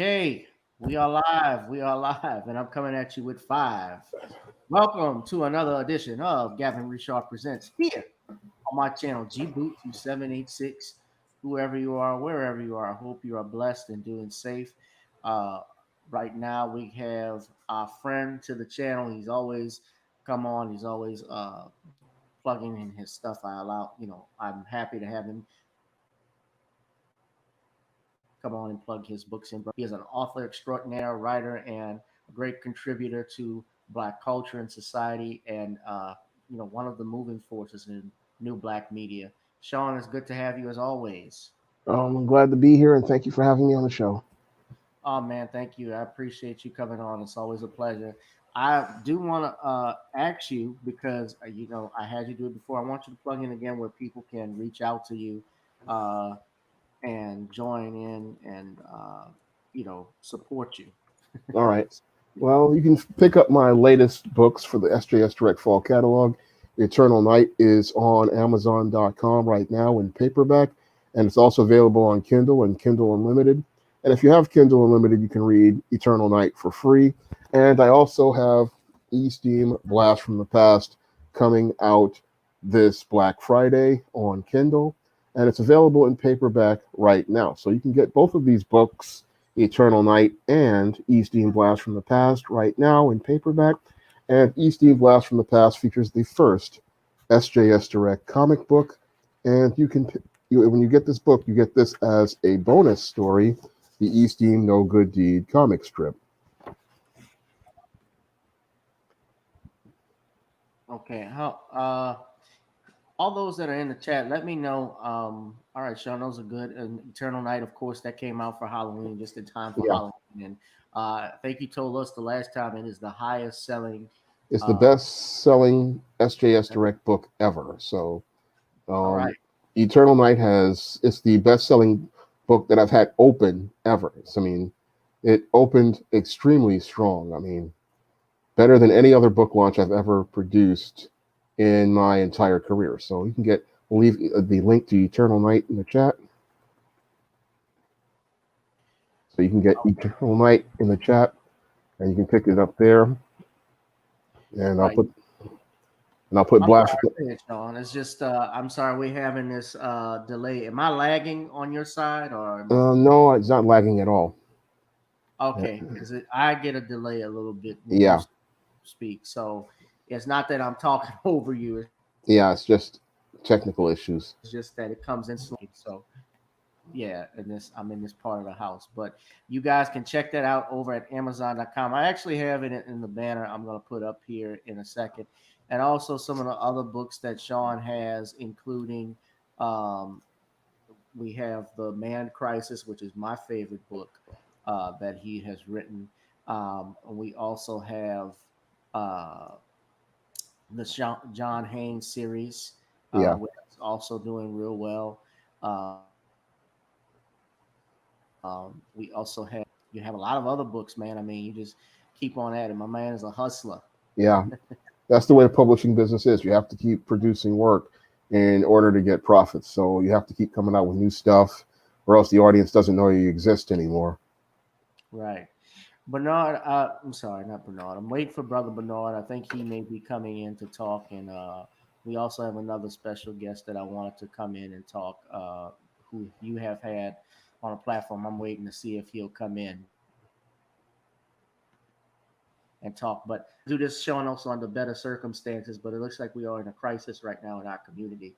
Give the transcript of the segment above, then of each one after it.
Okay, we are live. We are live, and I'm coming at you with five. Welcome to another edition of Gavin Richard Presents here on my channel, G Boot 2786. Whoever you are, wherever you are, I hope you are blessed and doing safe. Uh, right now, we have our friend to the channel. He's always come on. He's always plugging in his stuff. I'm happy to have him come on and plug his books in. He is an author extraordinaire, writer, and a great contributor to Black culture and society, and one of the moving forces in new Black media. Shawn, it's good to have you as always. I'm glad to be here and thank you for having me on the show. Oh man, thank you. I appreciate you coming on. It's always a pleasure. I do want to ask you because I had you do it before. I want you to plug in again where people can reach out to you uh, and join in and support you. All right. Well, you can pick up my latest books for the SJS Direct Fall catalog. Eternal Night is on Amazon.com right now in paperback, and it's also available on Kindle and Kindle Unlimited. And if you have Kindle Unlimited, you can read Eternal Night for free. And I also have E-Steam Blast from the Past coming out this Black Friday on Kindle, and it's available in paperback right now. So you can get both of these books, Eternal Night and Eastern Blast from the Past, right now in paperback. And Eastern Blast from the Past features the first SJS Direct comic book. And when you get this book, you get this as a bonus story, the Eastern No Good Deed comic strip. Okay. How all those that are in the chat, let me know. All right, Sean, those are good. And Eternal Night, of course, that came out for Halloween, just in time for Yeah, Halloween. And I think you told us the last time it is the highest selling. it's the Uh, best-selling SJS Direct book ever. So all Um, right, Eternal Night it's the best-selling book that I've had open ever. I mean, it opened extremely strong. I mean, better than any other book launch I've ever produced in my entire career. So we'll leave the link to Eternal Night in the chat. So you can get Eternal Night in the chat, and you can pick it up there. And I'll right. put and I'll put I'm Blast. sorry, go ahead, Sean. It's just I'm sorry we're having this delay. Am I lagging on your side or am I? No, it's not lagging at all. Okay, because I get a delay a little bit when you Yeah, speak. So it's not that I'm talking over you. It's just that it yeah, comes it's in just slow. technical issues. So yeah, I'm in this part of the house. But you guys can check that out over at Amazon.com. I actually have it in the banner I'm going to put up here in a second, and also some of the other books that Sean has, including um, we have the Man Crisis, which is my favorite book that he has written. And we also have uh, the John Haynes series, Yeah. which is also doing real well. We also have a lot of other books, man. I mean, you just keep on at it. My man is a hustler. Yeah, that's the way the publishing business is. You have to keep producing work in order to get profits. So you have to keep coming out with new stuff, or else the audience doesn't know you exist anymore. Right. Bernard, I'm sorry, not Bernard. I'm waiting for Brother Bernard. I think he may be coming in to talk. And we also have another special guest that I wanted to come in and talk, who you have had on a platform. I'm waiting to see if he'll come in and talk. But do this showing also under better circumstances. But it looks like we are in a crisis right now in our community.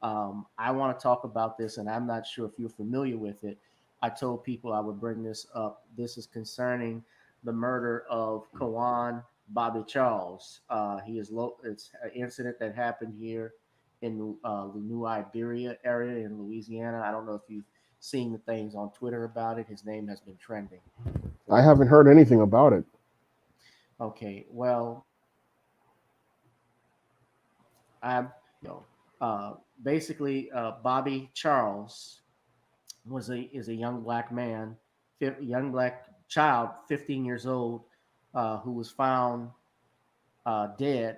I want to talk about this, and I'm not sure if you're familiar with it. I told people I would bring this up. This is concerning the murder of Kawan Bobby Charles. It's an incident that happened here in the New Iberia area in Louisiana. I don't know if you've seen the things on Twitter about it. His name has been trending. I haven't heard anything about it. Okay, well, I'm basically Bobby Charles was a is a young black man, young black child, 15 years old, who was found dead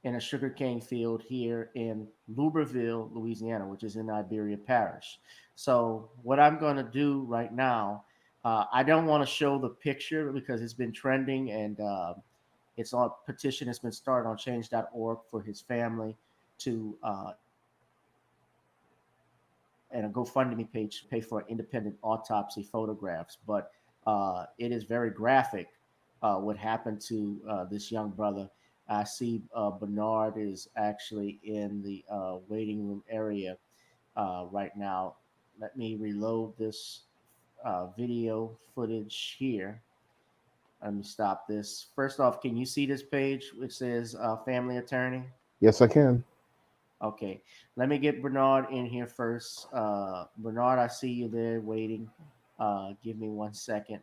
in a sugarcane field here in Louisville, Louisiana, which is in Iberia Parish. So what I'm going to do right now, I don't want to show the picture because it's been trending, and it's on petition has been started on change.org for his family to and a GoFundMe page pay for independent autopsy photographs. But it is very graphic what happened to this young brother. I see Bernard is actually in the waiting room area right now. Let me reload this video footage here. Let me stop this. First off, can you see this page which says family attorney? Yes, I can. Okay, let me get Bernard in here first. Bernard, I see you there waiting. Give me 1 second.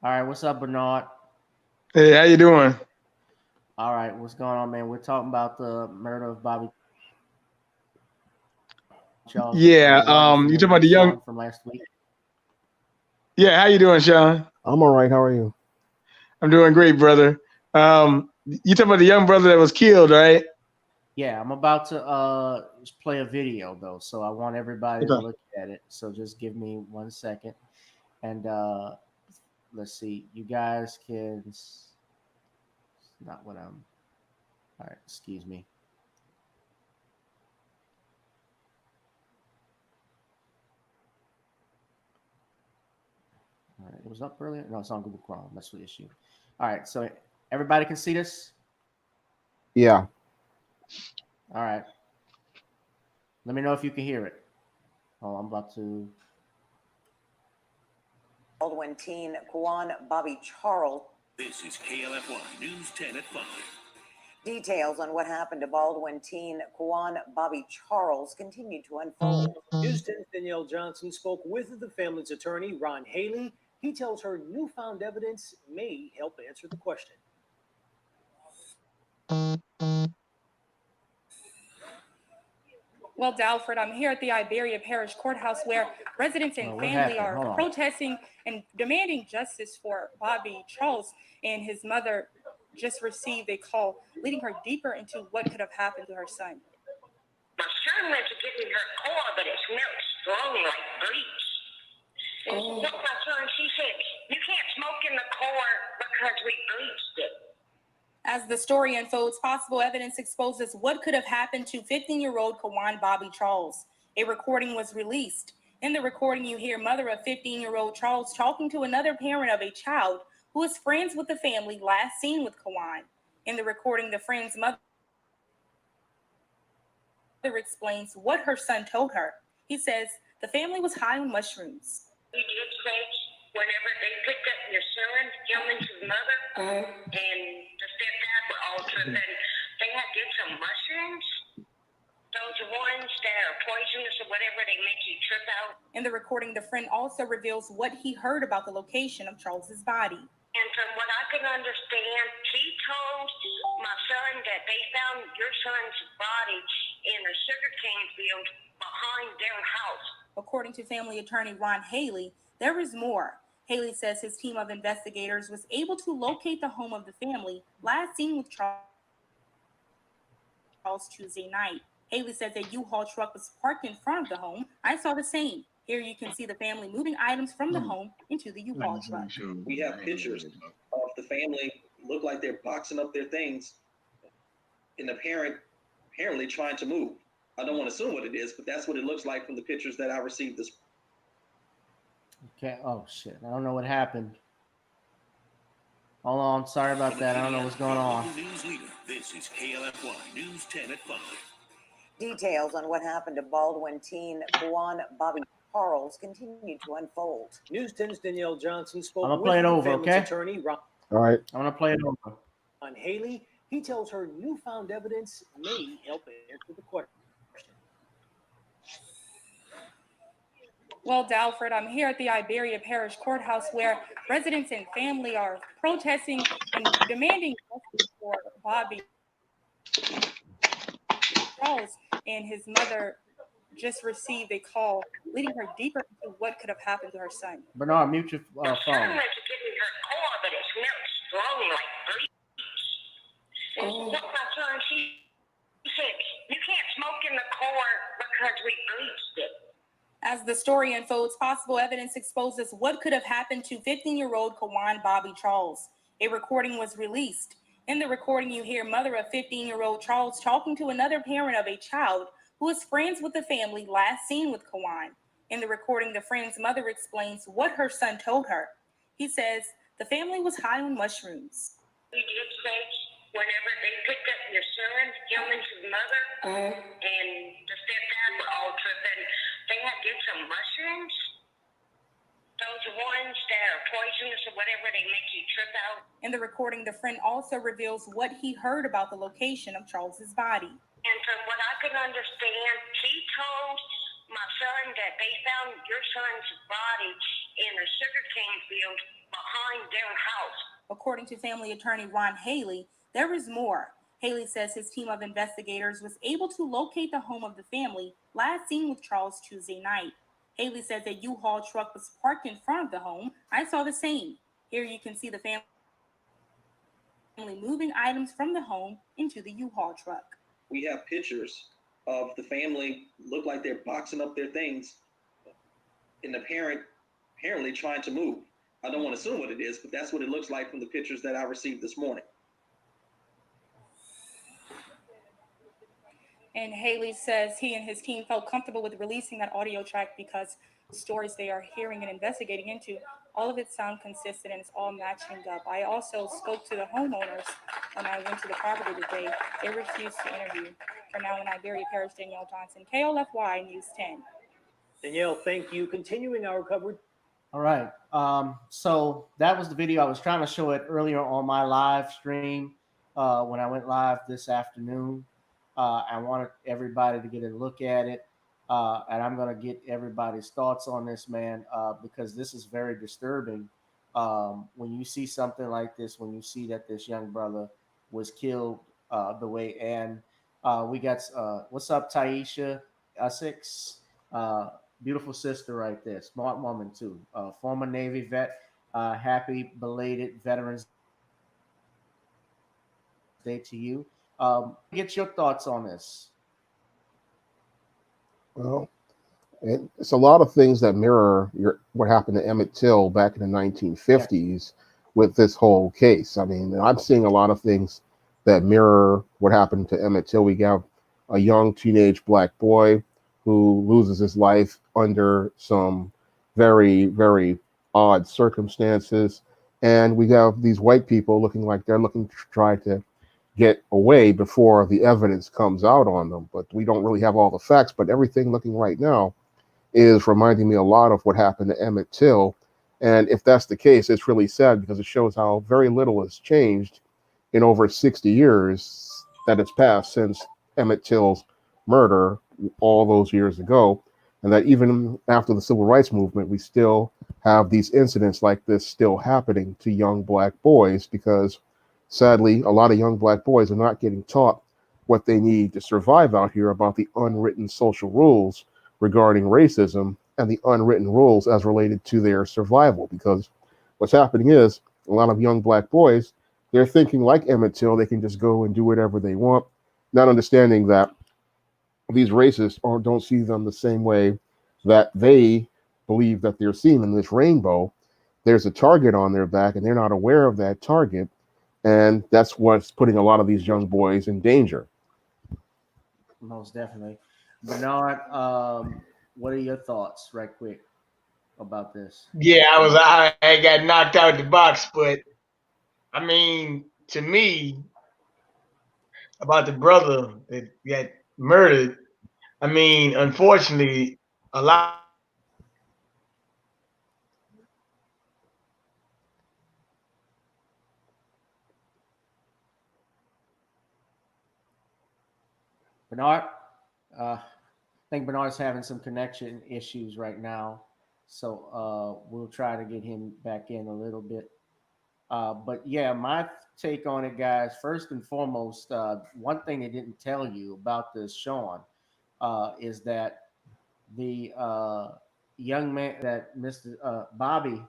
All right, what's up, Bernard? Hey, how you doing? All right, what's going on, man? We're talking about the murder of Bobby Charles. Yeah, you talking Remember about the his young? son from last week? Yeah, how you doing, Shawn? I'm all right. How are you? I'm doing great, brother. You talking about the young brother that was killed, right? Yeah, I'm about to play a video though, so I want everybody to Okay. look at it. So just give me 1 second, and let's see. You guys can. It's not what I'm. All right, excuse me. All right, it was up earlier. No, it's on Google Chrome. That's the issue. All right, so everybody can see this. Yeah. All right. Let me know if you can hear it. Oh, I'm about to. Baldwin teen Kawan Bobby Charles. This is KLFY News 10 at 5. Details on what happened to Baldwin teen Kawan Bobby Charles continue to unfold. News 10's Danielle Johnson spoke with the family's attorney, Ron Haley. He tells her newfound evidence may help answer the question. Well, Dalford, I'm here at the Iberia Parish Courthouse where residents and family are protesting and demanding justice for Bobby Charles, and his mother just received a call leading her deeper into what could have happened to her son. My son went to give me her car, but it smelled strong like bleach. And she told my son, she said, you can't smoke in the car because we bleached it. As the story unfolds, possible evidence exposes what could have happened to 15-year-old Kawan Bobby Charles. A recording was released. In the recording, you hear mother of 15-year-old Charles talking to another parent of a child who is friends with the family last seen with Kawan. In the recording, the friend's mother explains what her son told her. He says the family was high on mushrooms. He did say whenever they picked up your son, him and his mother, and the stepdad were all tripping, they had did some mushrooms. Those ones that are poisonous or whatever, they make you trip out. In the recording, the friend also reveals what he heard about the location of Charles's body. And from what I can understand, he told my son that they found your son's body in a sugarcane field behind their house. According to family attorney Ron Haley, there is more. Haley says his team of investigators was able to locate the home of the family last seen with Charles Tuesday night. Haley says a U-Haul truck was parked in front of the home. I saw the same. Here you can see the family moving items from the home into the U-Haul truck. We have pictures of the family look like they're boxing up their things and the parent apparently trying to move. I don't want to assume what it is, but that's what it looks like from the pictures that I received this. Okay. Oh shit! I don't know what happened. Hold on. Sorry about that. I don't know what's going on. News leader. This is KLFY News 10 at 5. Details on what happened to Baldwin teen Kawan Bobby Charles continue to unfold. News 10's Danielle Johnson spoke I'm gonna with play it the over, family's okay? attorney, Ron All right. I'm gonna play it over. Haley. He tells her newfound evidence may help answer the question. Well, Dalford, I'm here at the Iberia Parish Courthouse where residents and family are protesting and demanding justice for Bobby Charles, and his mother just received a call leading her deeper into what could have happened to her son. Bernard, mute your My son phone. went to give me her car, but it smelled strong like bleach. And she told my son, she said, you can't smoke in the car because we bleached it. As the story unfolds, possible evidence exposes what could have happened to 15-year-old Kawan Bobby Charles. A recording was released. In the recording, you hear mother of 15-year-old Charles talking to another parent of a child who is friends with the family last seen with Kawan. In the recording, the friend's mother explains what her son told her. He says the family was high on mushrooms. You did say whenever they picked up your son, him and his mother, and the stepdad were all tripping, they had did some mushrooms. Those ones that are poisonous or whatever, they make you trip out. In the recording, the friend also reveals what he heard about the location of Charles's body. And from what I can understand, he told my son that they found your son's body in a sugarcane field behind their house. According to family attorney Ron Haley, there is more. Haley says his team of investigators was able to locate the home of the family last seen with Charles Tuesday night. Haley says a U-Haul truck was parked in front of the home. I saw the same. Here you can see the family moving items from the home into the U-Haul truck. We have pictures of the family look like they're boxing up their things, and the parent apparently trying to move. I don't want to assume what it is, but that's what it looks like from the pictures that I received this morning. And Haley says he and his team felt comfortable with releasing that audio track because the stories they are hearing and investigating into, all of it sound consistent and it's all matching up. I also spoke to the homeowners when I went to the property today. They refused to interview. For now in Iberia Parish, Danielle Johnson, KLFY News 10. Danielle, thank you. Continuing our coverage. All right. So that was the video. I was trying to show it earlier on my live stream when I went live this afternoon. I wanted everybody to get a look at it. And I'm going to get everybody's thoughts on this, man, because this is very disturbing. When you see something like this, when you see that this young brother was killed the way, and we got, what's up, Taisha Essex? Beautiful sister right there. Smart woman, too. Former Navy vet. Happy belated Veterans Day to you. Get your thoughts on this. Well, it's a lot of things that mirror what happened to Emmett Till back in the 1950s with this whole case. I mean, I'm seeing a lot of things that mirror what happened to Emmett Till. We have a young teenage black boy who loses his life under some very, very odd circumstances. And we have these white people looking like they're looking to try to get away before the evidence comes out on them. But we don't really have all the facts. But everything looking right now is reminding me a lot of what happened to Emmett Till. And if that's the case, it's really sad because it shows how very little has changed in over 60 years that has passed since Emmett Till's murder all those years ago. And that even after the civil rights movement, we still have these incidents like this still happening to young black boys because sadly, a lot of young black boys are not getting taught what they need to survive out here about the unwritten social rules regarding racism and the unwritten rules as related to their survival. Because what's happening is a lot of young black boys, they're thinking like Emmett Till, they can just go and do whatever they want, not understanding that these racists don't see them the same way that they believe that they're seen in this rainbow. There's a target on their back and they're not aware of that target. And that's what's putting a lot of these young boys in danger. Most definitely. Bernard, what are your thoughts right quick about this? Yeah, I got knocked out the box, but I mean, to me, about the brother that got murdered, I mean, unfortunately, a lot. Bernard, I think Bernard's having some connection issues right now. So we'll try to get him back in a little bit. But yeah, my take on it, guys, first and foremost, one thing they didn't tell you about this, Shawn, is that the young man that Mr. Bobby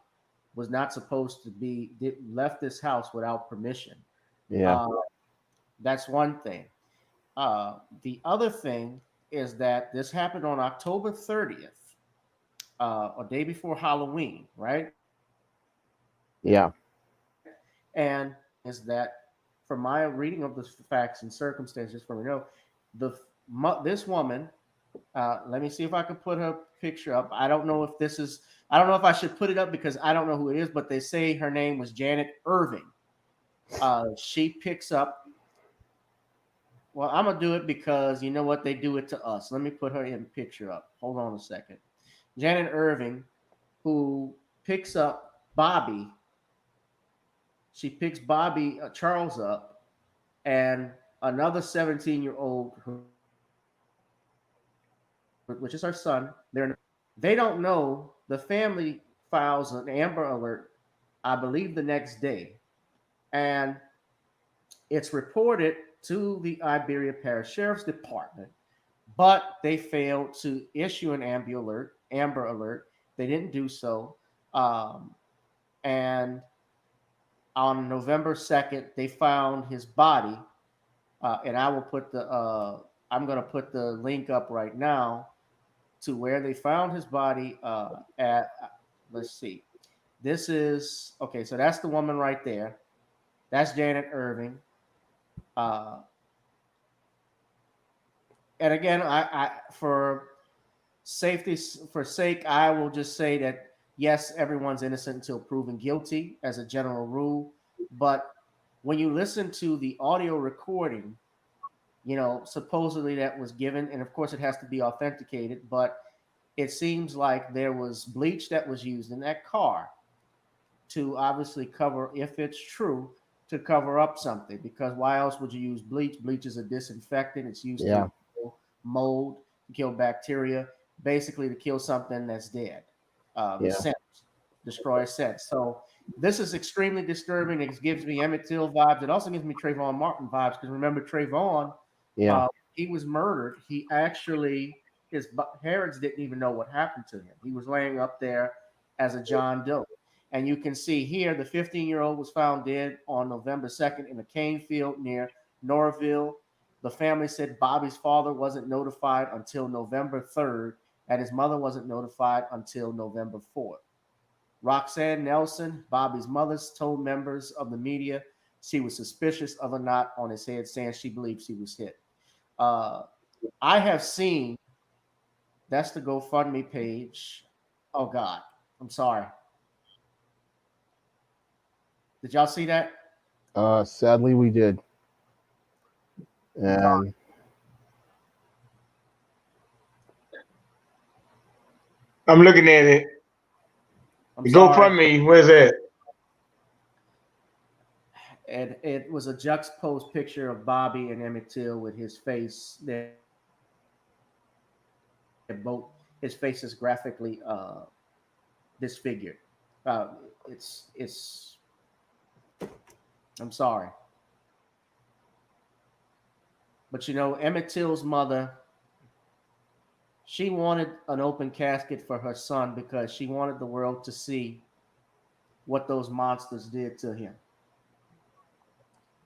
was not supposed to be left this house without permission. Yeah. That's one thing. The other thing is that this happened on October 30th. a day before Halloween, right? Yeah. And is that from my reading of the facts and circumstances, from this woman, let me see if I can put her picture up. I don't know if this is, I don't know if I should put it up because I don't know who it is, but they say her name was Janet Irving. She picks up, well, I'm going to do it because you know what? They do it to us. Let me put her in picture up. Hold on a second. Janet Irving, who picks up Bobby. She picks Bobby Charles up and another 17-year-old, which is her son. They don't know. The family files an Amber Alert, I believe, the next day, and it's reported to the Iberia Parish Sheriff's Department, but they failed to issue an Amber Alert. Amber Alert. They didn't do so, and on November 2nd, they found his body, and I will put the I'm going to put the link up right now to where they found his body at. Let's see. This is okay. So that's the woman right there. That's Janet Irving. And again, I for safety for sake, I will just say that yes, everyone's innocent until proven guilty as a general rule. But when you listen to the audio recording, supposedly that was given, and of course it has to be authenticated, but it seems like there was bleach that was used in that car to obviously cover, if it's true, to cover up something. Because why else would you use bleach? Bleach is a disinfectant. It's used to kill mold, to kill bacteria, basically to kill something that's dead. Scent, destroy scent. So this is extremely disturbing. It gives me Emmett Till vibes. It also gives me Trayvon Martin vibes because remember Trayvon, he was murdered. He actually, his parents didn't even know what happened to him. He was laying up there as a John Doe. And you can see here the 15-year-old was found dead on November 2nd in a cane field near Norville. The family said Bobby's father wasn't notified until November 3rd, and his mother wasn't notified until November 4th. Roxanne Nelson, Bobby's mother, told members of the media she was suspicious of a knot on his head, saying she believes he was hit. I have seen, that's the GoFundMe page. Oh, God. I'm sorry. Did y'all see that? Sadly, we did. And I'm looking at it. GoFundMe, where's that? And it was a juxtaposed picture of Bobby and Emmett Till with his face. His face is graphically disfigured. It's. I'm sorry, but Emmett Till's mother. She wanted an open casket for her son because she wanted the world to see what those monsters did to him.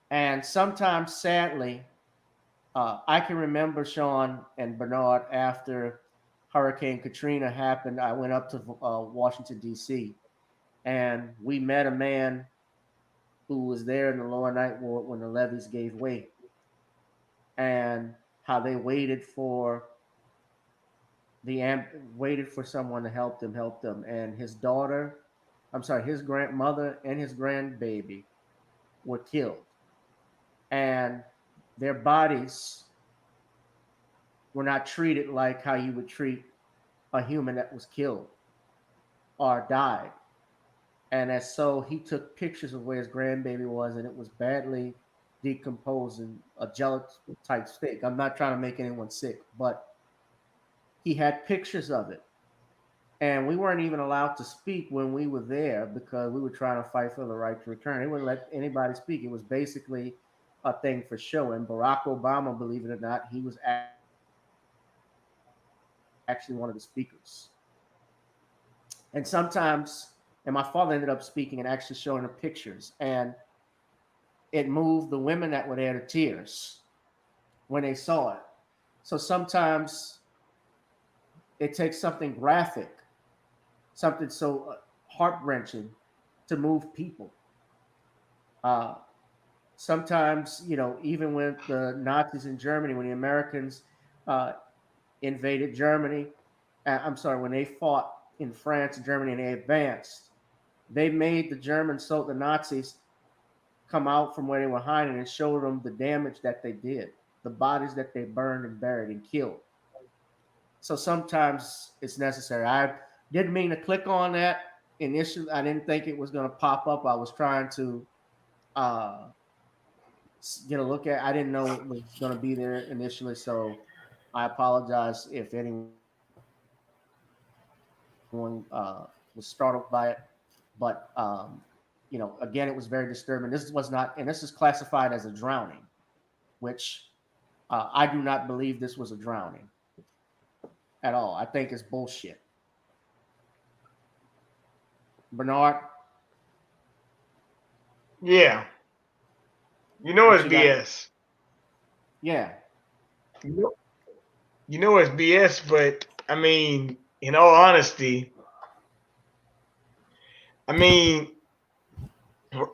And sometimes, sadly, I can remember Shawn and Bernard after Hurricane Katrina happened. I went up to Washington, D.C., and we met a man who was there in the lower ninth ward when the levees gave way, and how they waited for someone to help them. And his grandmother and his grandbaby were killed. And their bodies were not treated like how you would treat a human that was killed or died. And so he took pictures of where his grandbaby was, and it was badly decomposed in a gelatin type state. I'm not trying to make anyone sick, but he had pictures of it. And we weren't even allowed to speak when we were there because we were trying to fight for the right to return. They wouldn't let anybody speak. It was basically a thing for show. And Barack Obama, believe it or not, he was actually one of the speakers. And my father ended up speaking and actually showing the pictures. And it moved the women that were there to tears when they saw it. So sometimes it takes something graphic something so heart wrenching to move people. Uh, Sometimes, even with the Nazis in Germany, when the Americans uh, invaded Germany, I'm sorry, when they fought in France and Germany and they advanced, they made the Nazis come out from where they were hiding and showed them the damage that they did, the bodies that they burned and buried and killed. So sometimes it's necessary. I didn't mean to click on that initially. I didn't think it was going to pop up. I was trying to uh, get a look at. I didn't know it was going to be there initially, so I apologize if anyone was startled by it. But again, it was very disturbing. This was not, and this is classified as a drowning, which I do not believe this was a drowning at all. I think it's bullshit. Bernard, Yeah. You know what it's you got? BS. Yeah, You know it's BS, but I mean, in all honesty, I mean,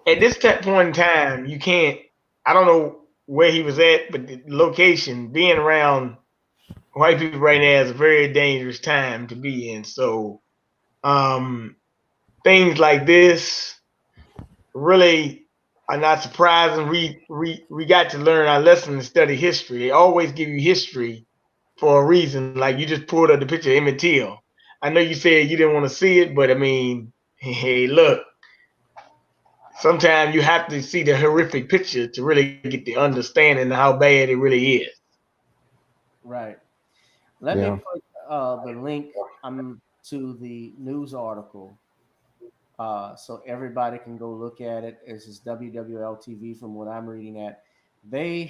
at this point in time, you can't. I don't know where he was at, but the location, being around white people right now is a very dangerous time to be in. So, things like this really are not surprising. We got to learn our lesson and study history. They always give you history for a reason. Like you just pulled up the picture of Emmett Till. I know you said you didn't want to see it, but I mean, hey, look. Sometimes you have to see the horrific picture to really get the understanding of how bad it really is. right. Let me Yeah. put the link to the news article so everybody can go look at it. This is WWL-TV from what I'm reading at. They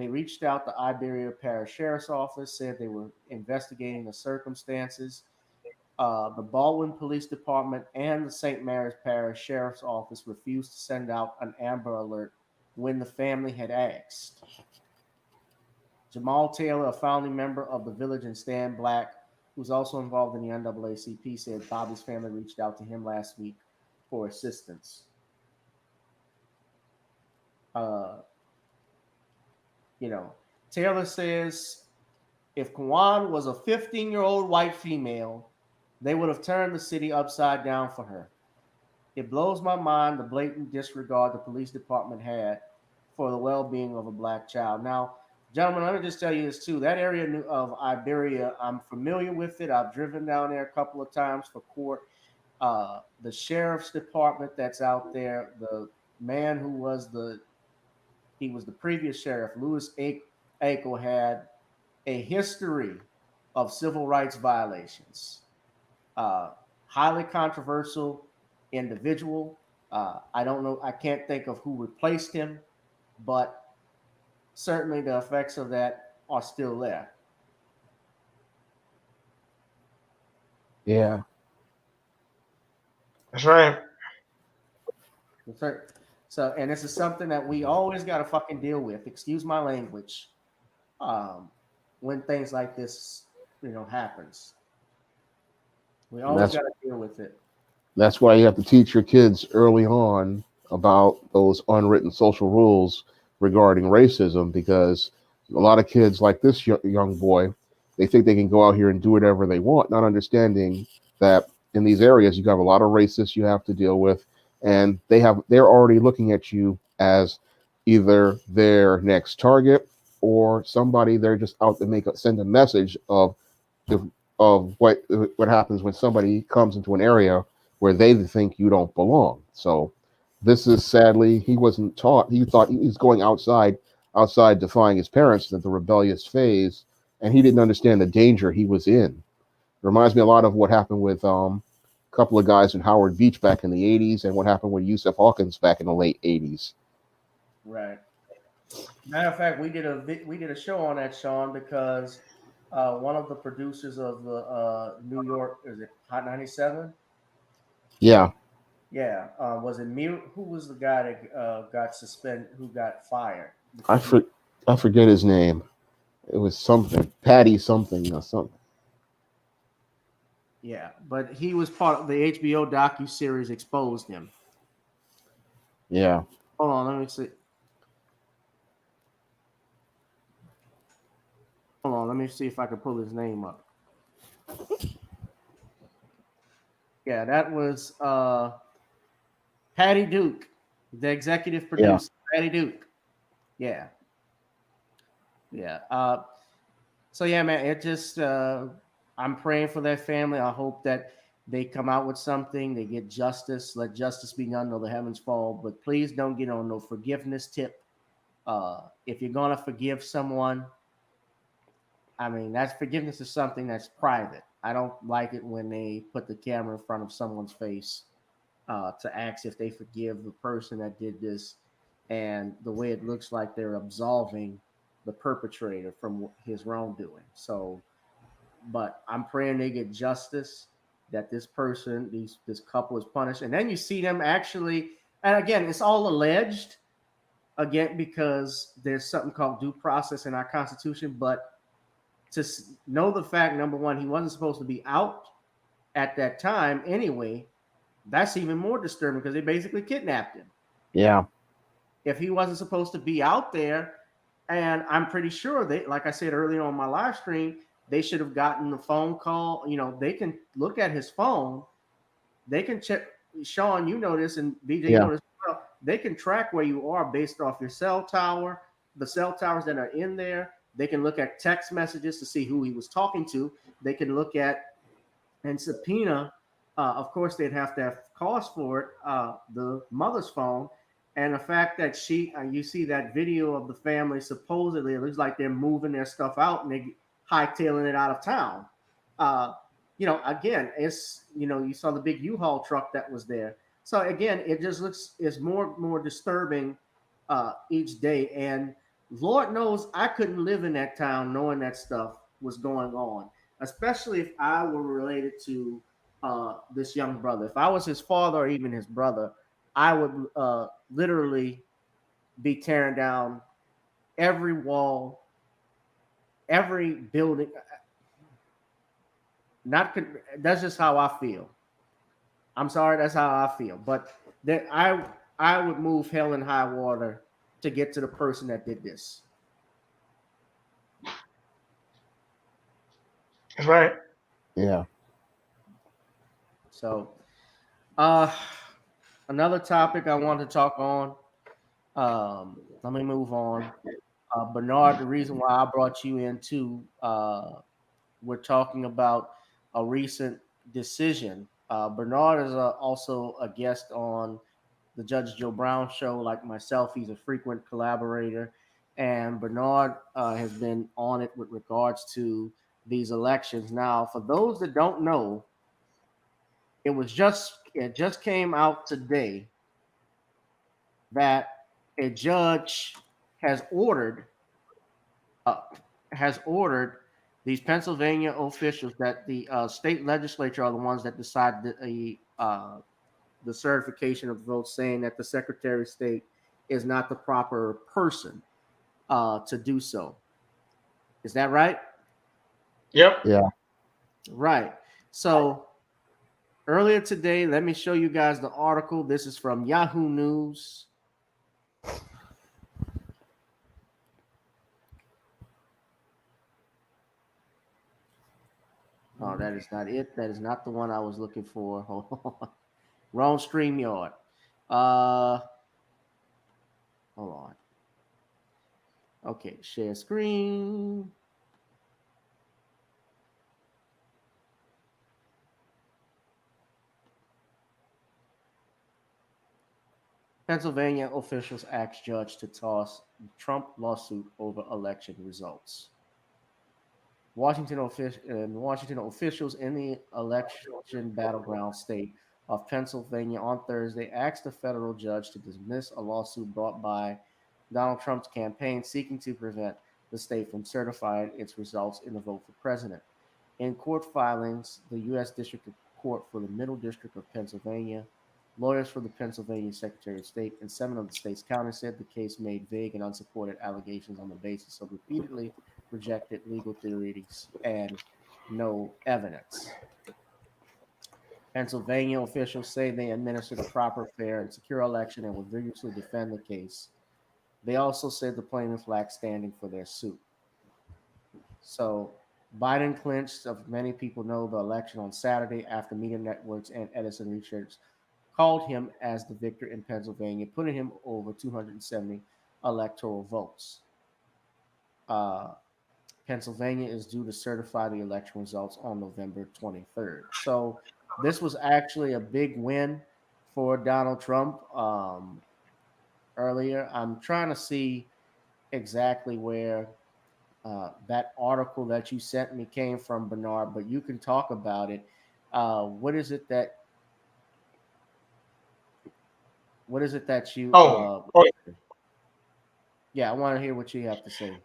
reached out to Iberia Parish Sheriff's Office, said they were investigating the circumstances. The Baldwin Police Department and the St. Mary's Parish Sheriff's Office refused to send out an Amber Alert when the family had asked. Jamal Taylor, a founding member of the Village and Stand Black, who's also involved in the NAACP, said Bobby's family reached out to him last week for assistance. Uh, Taylor says if Kawan was a 15-year-old white female, they would have turned the city upside down for her. It blows my mind the blatant disregard the police department had for the well-being of a black child. Now, gentlemen, let me just tell you this too. That area of Iberia, I'm familiar with it. I've driven down there a couple of times for court. The sheriff's department that's out there, the man who was the previous sheriff, Louis Akel, had a history of civil rights violations. Highly controversial individual. I don't know. I can't think of who replaced him, but certainly the effects of that are still there. Yeah. That's right. So, and this is something that we always got to fucking deal with. Excuse my language. When things like this, happens, we always got to deal with it. That's why you have to teach your kids early on about those unwritten social rules regarding racism, because a lot of kids like this young boy, they think they can go out here and do whatever they want, not understanding that in these areas you have a lot of racists you have to deal with, and they're already looking at you as either their next target or somebody they're just out to send a message of what happens when somebody comes into an area where they think you don't belong. So this is sadly, he wasn't taught. He thought he was going outside defying his parents in the rebellious phase, and he didn't understand the danger he was in. Reminds me a lot of what happened with a couple of guys in Howard Beach back in the 80s and what happened with Yusuf Hawkins back in the late 80s. Right. Matter of fact, we did a show on that, Shawn, because one of the producers of the New York, is it Hot 97? Yeah. Yeah. Was it Mir? Who was the guy that got suspended? Who got fired? I forget his name. It was something Patty something or something. Yeah, but he was part of the HBO docu-series exposed him. Yeah. Hold on, let me see. Hold on, let me see if I can pull his name up. Yeah, that was Patty Duke, the executive producer. Patty Duke. Yeah. Yeah. So yeah, man, it just I'm praying for their family. I hope that they come out with something, they get justice, let justice be done, though the heavens fall. But please don't get on no forgiveness tip. If you're gonna forgive someone, I mean, that's forgiveness is something that's private. I don't like it when they put the camera in front of someone's face to ask if they forgive the person that did this, and the way it looks like they're absolving the perpetrator from his wrongdoing. So, but I'm praying they get justice, that this person, this couple is punished, and then you see them actually. And again, it's all alleged, again because there's something called due process in our Constitution, but to know the fact, number one, he wasn't supposed to be out at that time anyway. That's even more disturbing because they basically kidnapped him. Yeah. If he wasn't supposed to be out there, and I'm pretty sure they, like I said earlier on my live stream, they should have gotten the phone call. You know, they can look at his phone. They can check. Shawn, you know this, and BJ, you Yeah. know this. Well, they can track where you are based off your cell tower, the cell towers that are in there. They can look at text messages to see who he was talking to. They can look at and subpoena. Of course, they'd have to have cost for it. The mother's phone, and the fact that you see that video of the family. Supposedly, it looks like they're moving their stuff out and they hightailing it out of town. Uh, again, you saw the big U-Haul truck that was there. So again, it just looks is more disturbing each day. And Lord knows I couldn't live in that town knowing that stuff was going on, especially if I were related to this young brother. If I was his father or even his brother, I would literally be tearing down every wall, every building. Not That's just how I feel. I'm sorry, that's how I feel. But that I would move hell and high water to get to the person that did this. That's right. Yeah. So, another topic I want to talk on. Let me move on. Bernard, the reason why I brought you in too, we're talking about a recent decision. Bernard is also a guest on the Judge Joe Brown show, like myself. He's a frequent collaborator, and Bernard has been on it with regards to these elections. Now, for those that don't know, it just came out today that a judge has ordered uh, these Pennsylvania officials that the state legislature are the ones that decide the certification of votes, saying that the Secretary of State is not the proper person to do so. Is that right? Yep. Yeah. Right. So earlier today, let me show you guys the article. This is from Yahoo News. Oh, that is not it. That is not the one I was looking for. Hold on. Wrong StreamYard. Hold on. Okay, share screen. Pennsylvania officials ask judge to toss Trump lawsuit over election results. Washington officials in the election battleground state of Pennsylvania on Thursday asked a federal judge to dismiss a lawsuit brought by Donald Trump's campaign seeking to prevent the state from certifying its results in the vote for president. In court filings, the U.S. District Court for the Middle District of Pennsylvania, lawyers for the Pennsylvania Secretary of State, and 7 of the state's counties said the case made vague and unsupported allegations on the basis of repeatedly rejected legal theories and no evidence. Pennsylvania officials say they administered a proper, fair, and secure election and will vigorously defend the case. They also said the plaintiffs lacked standing for their suit. So Biden clinched, as many people know, the election on Saturday after media networks and Edison Research called him as the victor in Pennsylvania, putting him over 270 electoral votes. Pennsylvania is due to certify the election results on November 23rd. So this was actually a big win for Donald Trump. Earlier, I'm trying to see exactly where that article that you sent me came from, Bernard, but you can talk about it. What is it that you yeah, I want to hear what you have to say.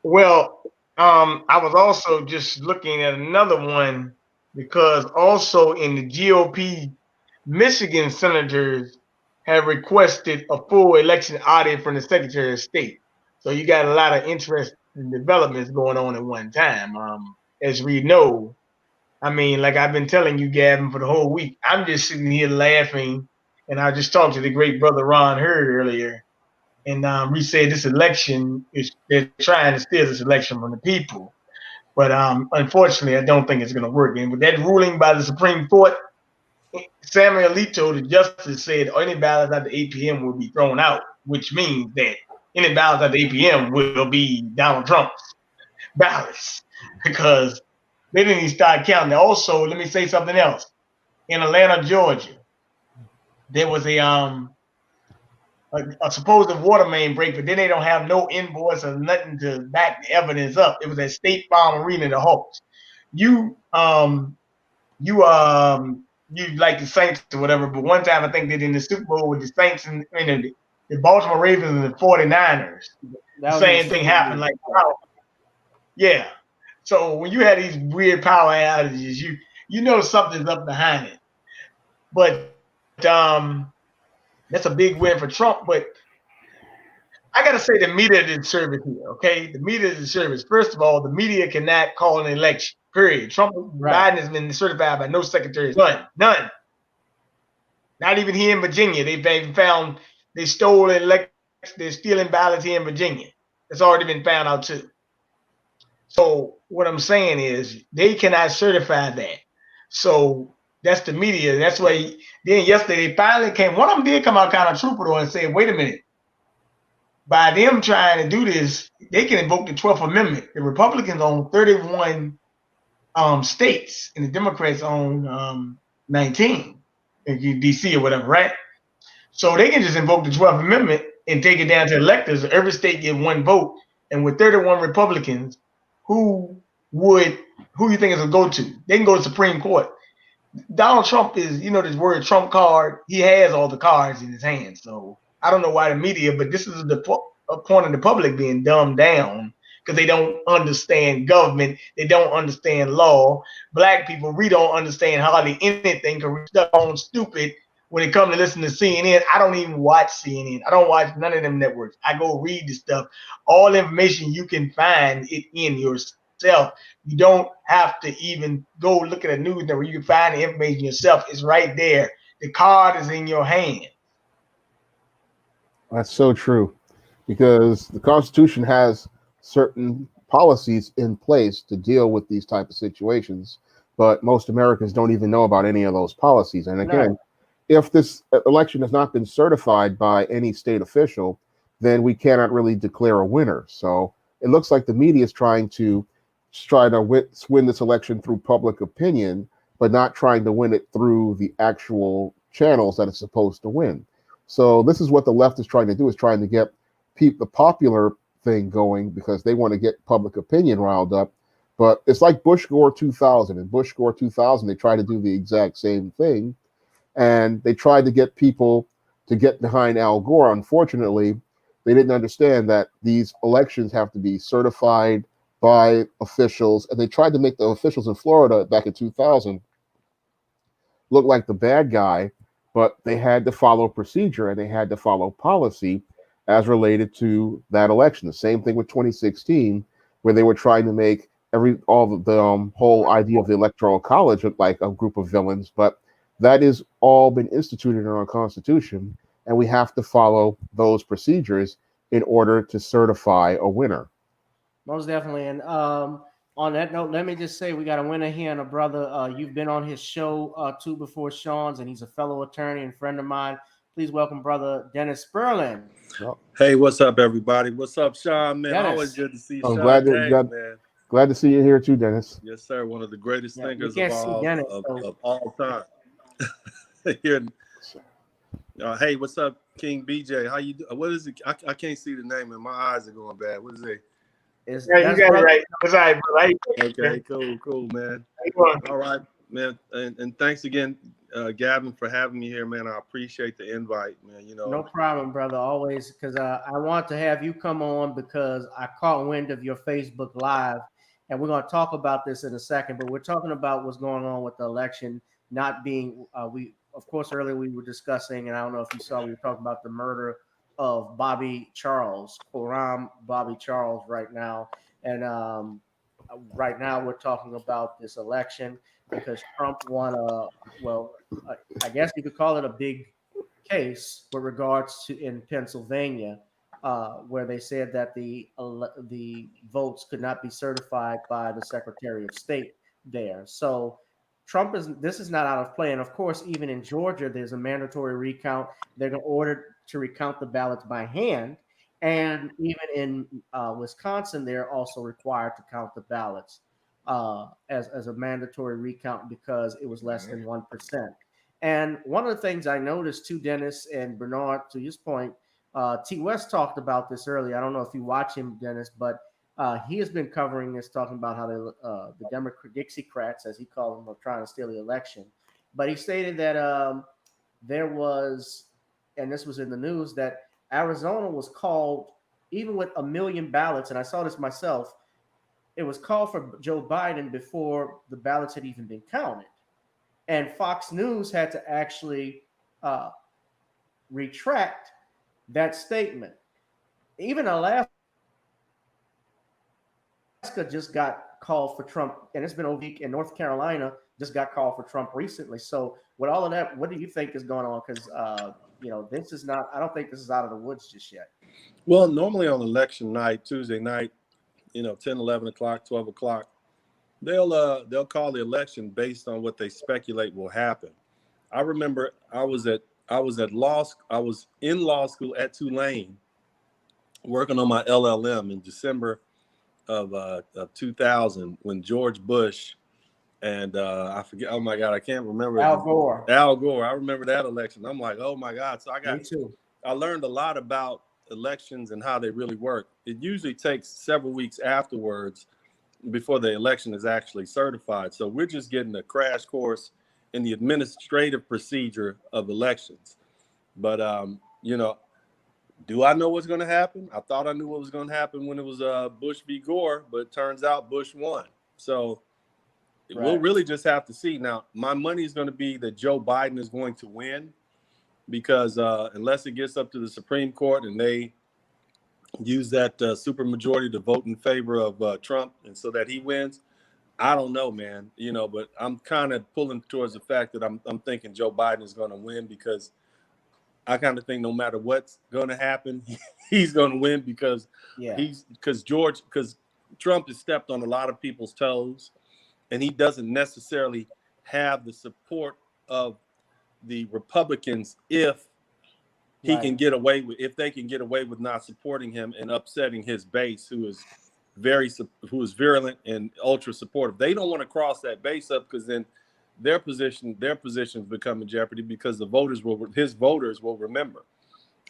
Well, I was also just looking at another one because also in the GOP, Michigan senators have requested a full election audit from the Secretary of State. So you got a lot of interesting developments going on at one time. As we know, I mean, like I've been telling you, Gavin, for the whole week, I'm just sitting here laughing, and I just talked to the great brother Ron Hurd earlier, and we said this election is they're trying to steal this election from the people, but unfortunately, I don't think it's going to work. And with that ruling by the Supreme Court, Samuel Alito, the justice, said any ballots after 8 p.m. will be thrown out, which means that any ballots after 8 p.m. will be Donald Trump's ballots because they didn't even start counting. Also, let me say something else. In Atlanta, Georgia, there was a supposed water main break, but then they don't have no invoice or nothing to back the evidence up. It was at State Farm Arena, the Hawks. You like the Saints or whatever, but one time I think they did in the Super Bowl with the Saints and the Baltimore Ravens and the 49ers. The same thing happened. Like, wow. Yeah. So when you had these weird power outages, you know something's up behind it. But that's a big win for Trump. But I got to say the media did service here, okay? The media did service. First of all, the media cannot call an election, period. Biden has been certified by no secretaries. None. Not even here in Virginia. They've found they stole elections. They're stealing ballots here in Virginia. It's already been found out too. So what I'm saying is they cannot certify that. So that's the media. That's why then yesterday they finally came. One of them did come out kind of trooper though and say, wait a minute. By them trying to do this, they can invoke the 12th Amendment. The Republicans own 31 states and the Democrats own 19 in DC or whatever, right? So they can just invoke the 12th Amendment and take it down to electors. Every state get one vote. And with 31 Republicans, who you think is a go-to? They can go to Supreme Court. Donald Trump is, this word Trump card, he has all the cards in his hand. So I don't know why the media, but this is the point of the public being dumbed down because they don't understand government. They don't understand law. Black people, we don't understand hardly anything because we're stuck on stupid when it comes to listen to CNN. I don't even watch CNN. I don't watch none of them networks. I go read the stuff. All information you can find it in yourself. You don't have to even go look at a news network. You can find the information yourself. It's right there. The card is in your hand. That's so true, because the Constitution has certain policies in place to deal with these type of situations, but most Americans don't even know about any of those policies. And again, if this election has not been certified by any state official, then we cannot really declare a winner. So it looks like the media is trying to win this election through public opinion, but not trying to win it through the actual channels that it's supposed to win. So this is what the left is trying to do, is trying to get the popular thing going because they want to get public opinion riled up. But it's like Bush Gore 2000. In Bush Gore 2000, they tried to do the exact same thing. And they tried to get people to get behind Al Gore. Unfortunately, they didn't understand that these elections have to be certified by officials. And they tried to make the officials in Florida back in 2000 look like the bad guy, but they had to follow procedure and they had to follow policy as related to that election. The same thing with 2016, where they were trying to make the whole idea of the electoral college with like a group of villains, but that is all been instituted in our constitution, and we have to follow those procedures in order to certify a winner. Most definitely. And on that note, let me just say we got a winner here and a brother. You've been on his show too before, Shawn's, and he's a fellow attorney and friend of mine. Please welcome brother Dennis Sperlin. Hey, what's up, everybody? What's up, Shawn? Man, Dennis. always good to see I'm Shawn James, man. Glad to see you here too, Dennis. Yes, sir. One of the greatest thinkers of all time. Here, hey, what's up, King BJ? How you? What is it? I can't see the name, and my eyes are going bad. What is it? Yeah, you got it right. That's all right, brother. Okay, cool, man. How you All right, man, and thanks again, Gavin, for having me here, man. I appreciate the invite, man. You know, no problem, brother. Always, because I want to have you come on because I caught wind of your Facebook Live, and we're going to talk about this in a second. But we're talking about what's going on with the election not being. Of course, earlier we were discussing, and I don't know if you saw, we were talking about the murder of Bobby Charles, Kawan Bobby Charles, right now, and right now we're talking about this election because Trump won I guess you could call it a big case with regards to in Pennsylvania, where they said that the votes could not be certified by the Secretary of State there. So this is not out of play. And of course, even in Georgia, there's a mandatory recount. They're ordered to recount the ballots by hand. And even in Wisconsin, they're also required to count the ballots as a mandatory recount because it was less than 1%. And one of the things I noticed too, Dennis and Bernard, to his point, T. West talked about this earlier. I don't know if you watch him, Dennis, but he has been covering this, talking about how the Dixiecrats, as he called them, were trying to steal the election. But he stated that there was, and this was in the news, that Arizona was called, even with 1 million ballots, and I saw this myself, it was called for Joe Biden before the ballots had even been counted. And Fox News had to actually retract that statement. Even Alaska just got called for Trump, and it's been a week, and North Carolina just got called for Trump recently. So with all of that, what do you think is going on? Because, this is not, I don't think this is out of the woods just yet. Well, normally on election night, Tuesday night, 10, 11 o'clock, 12 o'clock, they'll call the election based on what they speculate will happen. I remember I was in law school at Tulane working on my LLM in December of 2000 when George Bush and I forget, oh my God, I can't remember. Al Gore. I remember that election. I'm like, oh my God. So Me too. I learned a lot about elections and how they really work. It usually takes several weeks afterwards before the election is actually certified. So we're just getting a crash course in the administrative procedure of elections. But, do I know what's going to happen? I thought I knew what was going to happen when it was Bush v. Gore, but it turns out Bush won. So we'll really just have to see. Now, my money is going to be that Joe Biden is going to win because unless it gets up to the Supreme Court and they use that supermajority to vote in favor of Trump and so that he wins, I don't know, man. But I'm kind of pulling towards the fact that I'm thinking Joe Biden is going to win because I kind of think no matter what's going to happen, he's going to win because Trump has stepped on a lot of people's toes, and he doesn't necessarily have the support of the Republicans if they can get away with not supporting him and upsetting his base, who is virulent and ultra supportive. They don't want to cross that base up because then their positions become in jeopardy because his voters will remember.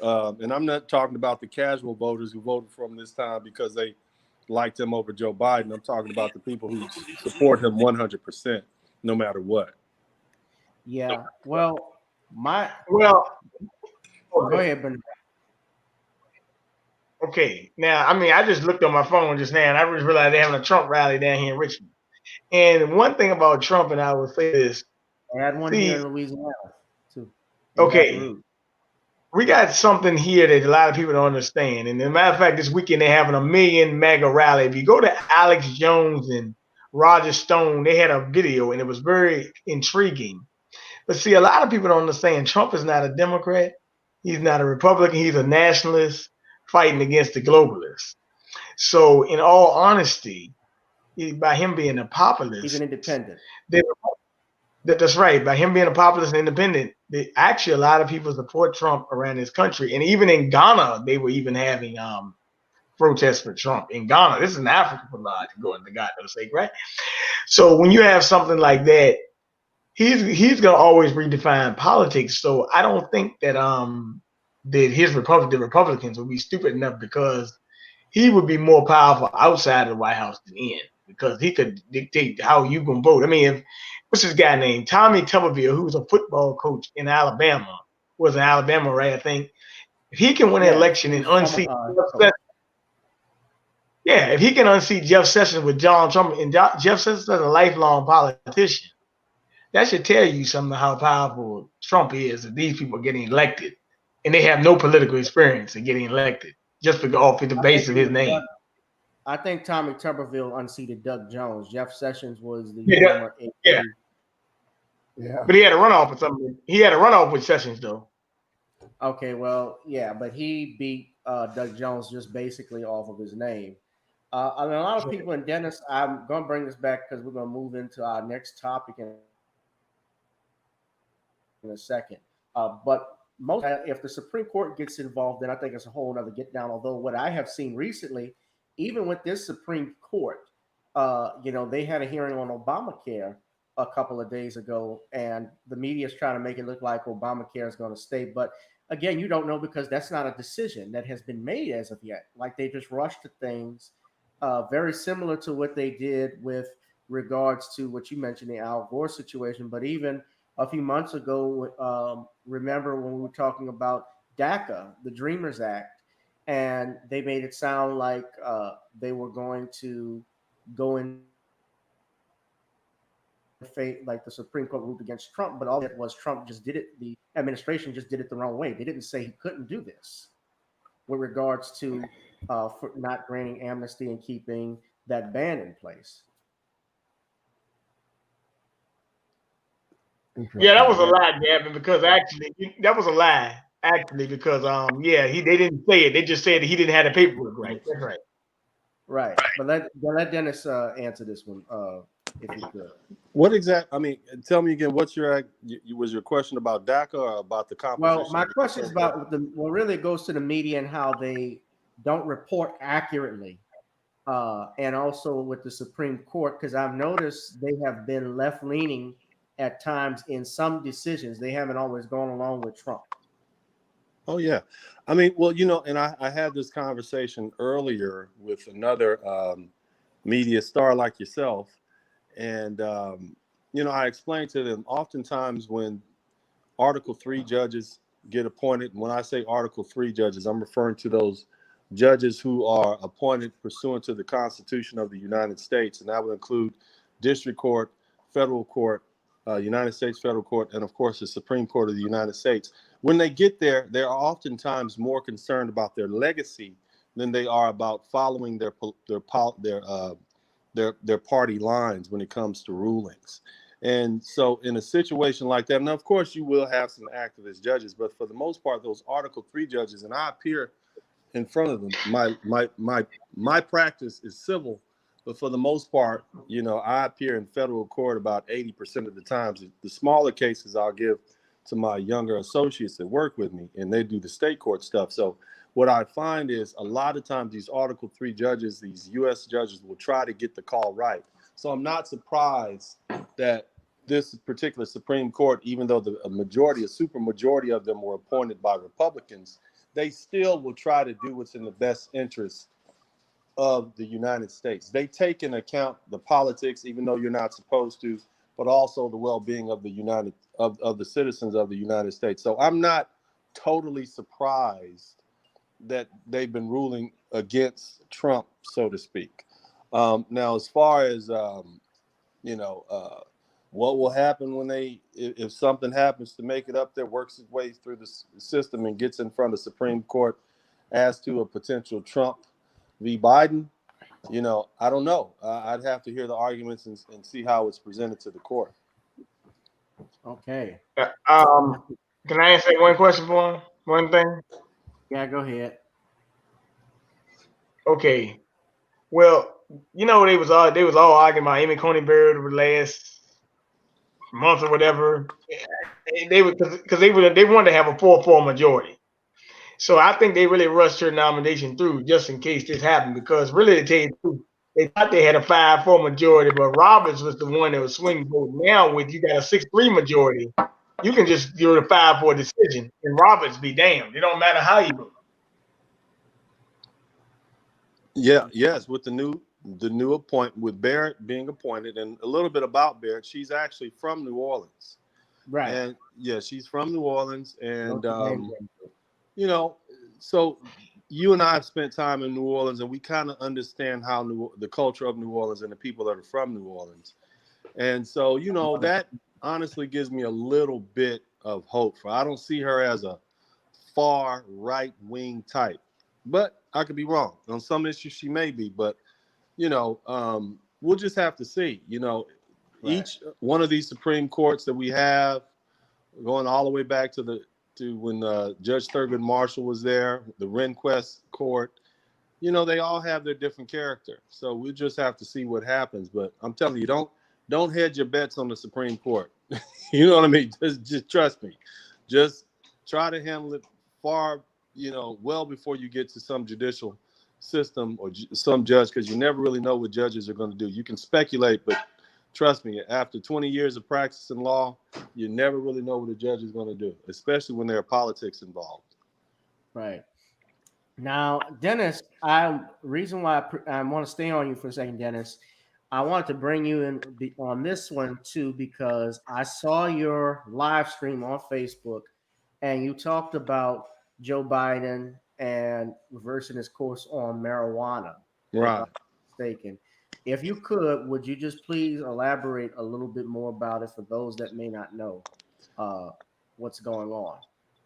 And I'm not talking about the casual voters who voted for him this time because they liked him over Joe Biden. I'm talking about the people who support him 100%, no matter what. Yeah. Well, Well, go ahead, Bernard. Okay. Now, I just looked on my phone just now, and I just realized they're having a Trump rally down here in Richmond. And one thing about Trump, and I will say this. I had one here in Louisiana, too. Okay. we got something here that a lot of people don't understand. And as a matter of fact, this weekend they're having a million mega rally. If you go to Alex Jones and Roger Stone, they had a video and it was very intriguing. But see, a lot of people don't understand Trump is not a Democrat. He's not a Republican. He's a nationalist fighting against the globalists. So in all honesty, by him being a populist, he's an independent. That's right. By him being a populist and independent, actually a lot of people support Trump around this country. And even in Ghana, they were even having protests for Trump. In Ghana, this is an African for going to God's sake, right? So when you have something like that, he's gonna always redefine politics. So I don't think that the Republicans would be stupid enough, because he would be more powerful outside of the White House than in, because he could dictate how you gonna vote. I mean, what's this guy named Tommy Tuberville, who was a football coach in Alabama, was in Alabama, right? I think if he can win an election and unseat if he can unseat Jeff Sessions with John Trump, and Jeff Sessions is a lifelong politician, that should tell you something how powerful Trump is. That these people are getting elected, and they have no political experience in getting elected just off the base of his name. I think Tommy Tuberville unseated Doug Jones. Jeff Sessions was the former AP. Yeah. But he had a runoff with something. He had a runoff with Sessions, though. Okay, well, yeah, but he beat Doug Jones just basically off of his name. And a lot of people, and Dennis, I'm going to bring this back because we're going to move into our next topic in a second. But if the Supreme Court gets involved, then I think it's a whole other get down. Although what I have seen recently, even with this Supreme Court, they had a hearing on Obamacare a couple of days ago, and the media is trying to make it look like Obamacare is going to stay. But again, you don't know, because that's not a decision that has been made as of yet. Like, they just rushed to things, very similar to what they did with regards to what you mentioned, the Al Gore situation. But even a few months ago, remember when we were talking about DACA, the Dreamers Act, and they made it sound like they were going to go in fate, like the Supreme Court ruled against Trump, but all that was Trump just did it. The administration just did it the wrong way. They didn't say he couldn't do this with regards to for not granting amnesty and keeping that ban in place. Yeah, that was a lie, Gavin, because actually that was a lie. Actually, because they didn't say it. They just said that he didn't have the paperwork right. That's right. Right. But let Dennis answer this one, if you could. What exactly? I mean, tell me again. What's was your question about DACA or about the composition? Well, my question is about really it goes to the media and how they don't report accurately, and also with the Supreme Court, because I've noticed they have been left leaning at times in some decisions. They haven't always gone along with Trump. Oh, yeah. I mean, well, and I had this conversation earlier with another media star like yourself. And, I explained to them oftentimes when Article 3 judges get appointed, and when I say Article 3 judges, I'm referring to those judges who are appointed pursuant to the Constitution of the United States. And that would include district court, federal court, United States federal court, and of course the Supreme Court of the United States. When they get there, they're oftentimes more concerned about their legacy than they are about following their party lines when it comes to rulings. And so in a situation like that, now of course you will have some activist judges, but for the most part, those Article 3 judges, and I appear in front of them. My practice is civil, but for the most part, I appear in federal court about 80% of the times. The smaller cases I'll give to my younger associates that work with me, and they do the state court stuff. So what I find is a lot of times these Article 3 judges, these U.S. judges, will try to get the call right. So I'm not surprised that this particular Supreme Court, even though a super majority of them were appointed by Republicans, they still will try to do what's in the best interest of the United States. They take into account the politics, even though you're not supposed to, but also the well-being of the citizens of the United States. So I'm not totally surprised that they've been ruling against Trump, so to speak. Now, as far as what will happen when if something happens to make it up there, works its way through the system and gets in front of Supreme Court as to a potential Trump v. Biden. I don't know. I'd have to hear the arguments and see how it's presented to the court. Okay. Can I answer one question for him? One thing? Yeah, go ahead. Okay. Well, they was all arguing about Amy Coney Barrett over the last month or whatever. They were because they wanted to have a 4-4 majority. So I think they really rushed her nomination through just in case this happened, because really, to tell you the truth, they thought they had a 5-4 majority, but Roberts was the one that was swinging vote. Now, with you got a 6-3 majority, you can just do a 5-4 decision, and Roberts be damned. It don't matter how you vote. Yes, with the new appointment, with Barrett being appointed, and a little bit about Barrett, she's actually from New Orleans. Right. And she's from New Orleans, and Okay. So you and I have spent time in New Orleans, and we kind of understand how the culture of New Orleans and the people that are from New Orleans. And so, that honestly gives me a little bit of hope for. I don't see her as a far right wing type, but I could be wrong on some issues. She may be, but we'll just have to see. Each one of these Supreme Courts that we have, going all the way back to when Judge Thurgood Marshall was there, the Rehnquist Court, they all have their different character. So we'll just have to see what happens. But I'm telling you, don't hedge your bets on the Supreme Court. You know what I mean? Just trust me. Just try to handle it far, well before you get to some judicial system or some judge, because you never really know what judges are going to do. You can speculate, but trust me, after 20 years of practicing law, you never really know what a judge is going to do, especially when there are politics involved. Right. Now, Dennis, reason why I want to stay on you for a second, Dennis, I wanted to bring you in on this one too, because I saw your live stream on Facebook, and you talked about Joe Biden and reversing his course on marijuana. Right. If I'm mistaken. If you could, would you just please elaborate a little bit more about it for those that may not know what's going on?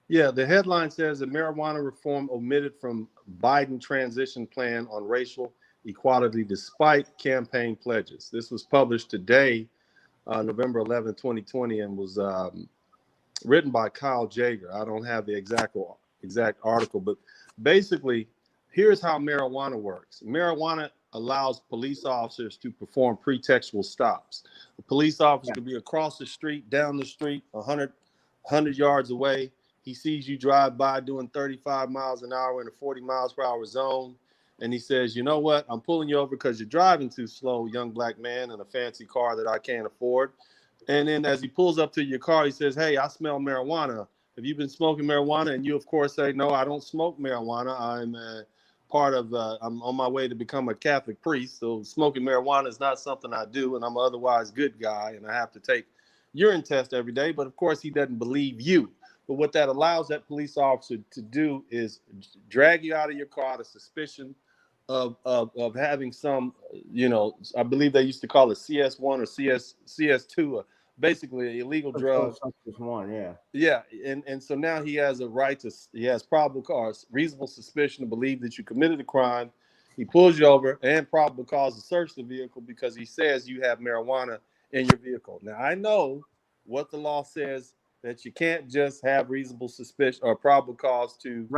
Yeah, the headline says that marijuana reform omitted from Biden transition plan on racial equality despite campaign pledges. This was published today, November 11, 2020, and was written by Kyle Jager. I don't have the exact article, but basically, here's how marijuana works. Marijuana allows police officers to perform pretextual stops. A police officer could be across the street, down the street, 100 yards away. He sees you drive by doing 35 miles an hour in a 40 miles per hour zone. And he says, you know what? I'm pulling you over because you're driving too slow, young black man, in a fancy car that I can't afford. And then as he pulls up to your car, he says, hey, I smell marijuana. Have you been smoking marijuana? And you, of course, say, no, I don't smoke marijuana. I'm I'm on my way to become a Catholic priest. So smoking marijuana is not something I do. And I'm an otherwise good guy. And I have to take urine test every day. But of course, he doesn't believe you. But what that allows that police officer to do is drag you out of your car out of suspicion of having some, I believe they used to call it CS1 or CS2, basically an illegal drug. Yeah, and so now he has a right he has probable cause, reasonable suspicion to believe that you committed a crime. He pulls you over and probable cause to search the vehicle because he says you have marijuana in your vehicle. Now, I know what the law says, that you can't just have reasonable suspicion or probable cause to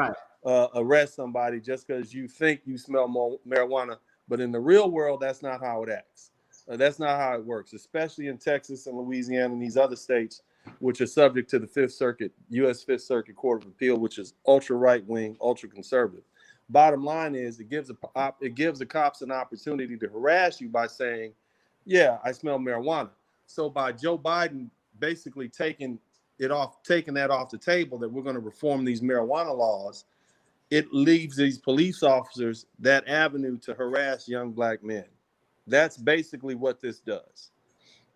arrest somebody just because you think you smell marijuana. But in the real world, that's not how it acts. That's not how it works, especially in Texas and Louisiana and these other states, which are subject to the Fifth Circuit, U.S. Fifth Circuit Court of Appeal, which is ultra right-wing, ultra conservative. Bottom line is, it gives the cops an opportunity to harass you by saying, yeah, I smell marijuana. So by Joe Biden basically taking that off the table, that we're going to reform these marijuana laws, it leaves these police officers that avenue to harass young black men. That's basically what this does.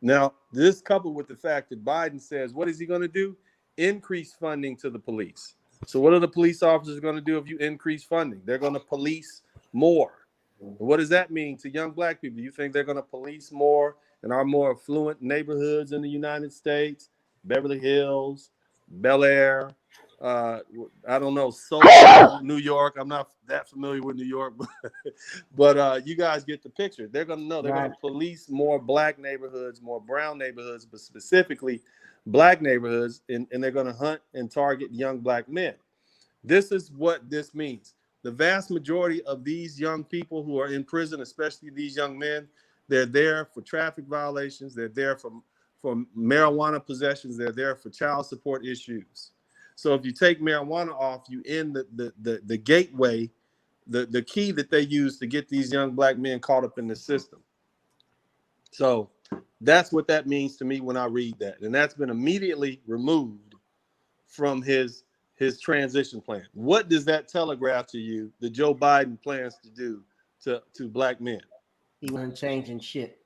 Now, this coupled with the fact that Biden says, what is he going to do? Increase funding to the police. So what are the police officers going to do if you increase funding? They're going to police more. What does that mean to young black people? You think they're going to police more in our more affluent neighborhoods in the United States, Beverly Hills, Bel Air, I don't know, Soho, New York. I'm not that familiar with New York, but you guys get the picture. They're going to know. They're going to police more black neighborhoods, more brown neighborhoods, but specifically black neighborhoods, and they're going to hunt and target young black men. This is what this means. The vast majority of these young people who are in prison, especially these young men, they're there for traffic violations. They're there for marijuana possessions. They're there for child support issues. So if you take marijuana off, you end the gateway, the key that they use to get these young black men caught up in the system. So that's what that means to me when I read that. And that's been immediately removed from his transition plan. What does that telegraph to you that Joe Biden plans to do to black men? He wasn't changing shit.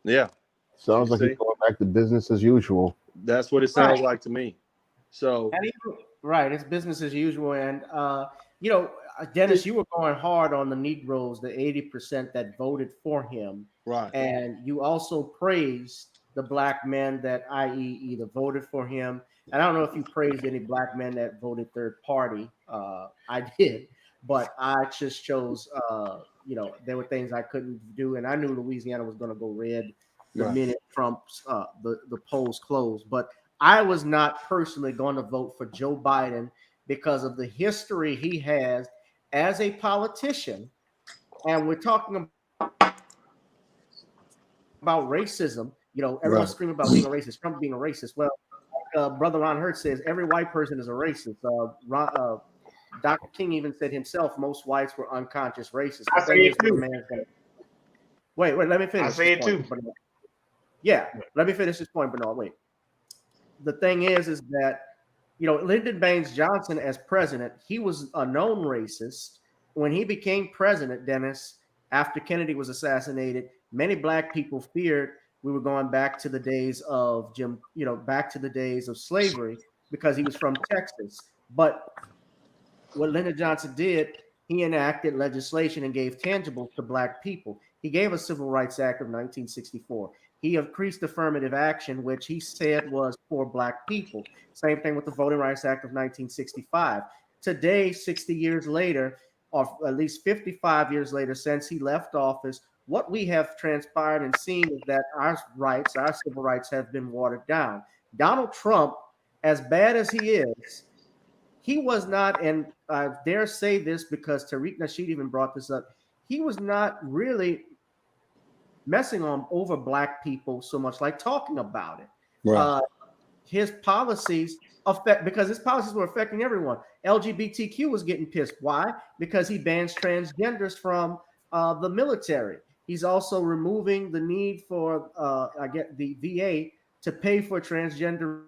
Yeah. Sounds like he's going back to business as usual. That's what it sounds like to me. So right, it's business as usual. And Dennis, you were going hard on the Negroes, the 80% that voted for him. Right. And you also praised the black men that, i.e., either voted for him. And I don't know if you praised any black men that voted third party. I did, but I just chose, there were things I couldn't do. And I knew Louisiana was going to go red the minute Trump's the polls closed. But I was not personally going to vote for Joe Biden because of the history he has as a politician. And we're talking about racism. Everyone's screaming about being a racist, Trump being a racist. Well, Brother Ron Hurt says every white person is a racist. Dr. King even said himself, most whites were unconscious racists. I say it too. Wait, let me finish. I say it too. Yeah, let me finish this point, Bernard. Wait. The thing is that, Lyndon Baines Johnson as president, he was a known racist. When he became president, Dennis, after Kennedy was assassinated, many black people feared we were going back to the days of back to the days of slavery because he was from Texas. But what Lyndon Johnson did, he enacted legislation and gave tangibles to black people. He gave a Civil Rights Act of 1964. He increased affirmative action, which he said was for black people. Same thing with the Voting Rights Act of 1965. Today, 60 years later, or at least 55 years later since he left office, what we have transpired and seen is that our rights, our civil rights have been watered down. Donald Trump, as bad as he is, he was not, and I dare say this because Tariq Nasheed even brought this up, he was not really messing on over black people so much, like talking about it. Right. His policies because his policies were affecting everyone. LGBTQ was getting pissed. Why? Because he bans transgenders from the military. He's also removing the need for the VA to pay for transgender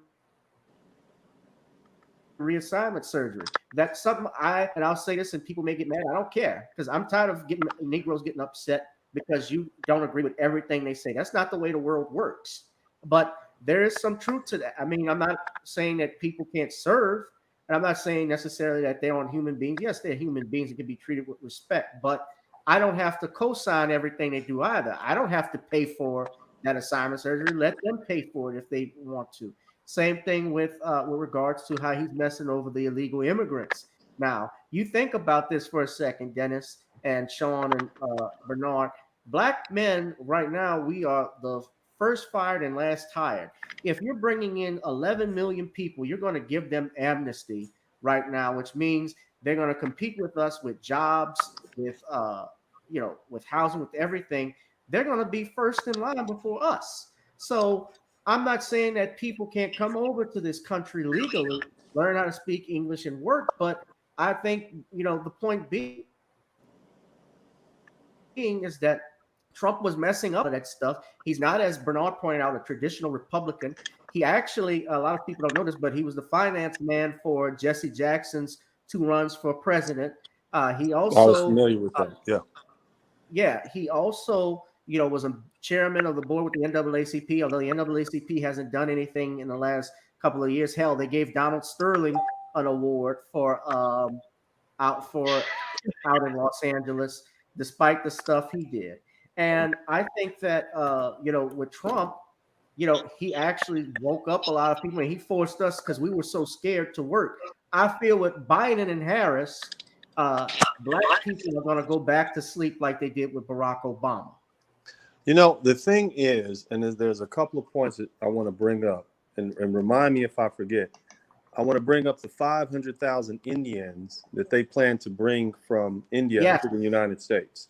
reassignment surgery. That's something I'll say this, and people may get mad. I don't care because I'm tired of Negroes getting upset because you don't agree with everything they say. That's not the way the world works. But there is some truth to that. I mean, I'm not saying that people can't serve, and I'm not saying necessarily that they aren't human beings. Yes, they're human beings and can be treated with respect, but I don't have to co-sign everything they do either. I don't have to pay for that assignment surgery. Let them pay for it if they want to. Same thing with regards to how he's messing over the illegal immigrants. Now, you think about this for a second, Dennis and Shawn and Bernard. Black men right now, we are the first fired and last hired. If you're bringing in 11 million people, you're going to give them amnesty right now, which means they're going to compete with us with jobs, with with housing, with everything. They're going to be first in line before us. So I'm not saying that people can't come over to this country legally, learn how to speak English and work, but I think, the point being is that Trump was messing up that stuff. He's not, as Bernard pointed out, a traditional Republican. He actually, a lot of people don't know this, but he was the finance man for Jesse Jackson's 2 runs for president. He also I was familiar with that. Yeah. He also, was a chairman of the board with the NAACP, although the NAACP hasn't done anything in the last couple of years. Hell, they gave Donald Sterling an award for out in Los Angeles, despite the stuff he did. And I think that with Trump, he actually woke up a lot of people, and he forced us because we were so scared to work. I feel with Biden and Harris, black people are going to go back to sleep like they did with Barack Obama. The thing is, and there's a couple of points that I want to bring up, and remind me if I forget. I want to bring up the 500,000 Indians that they plan to bring from India to the United States.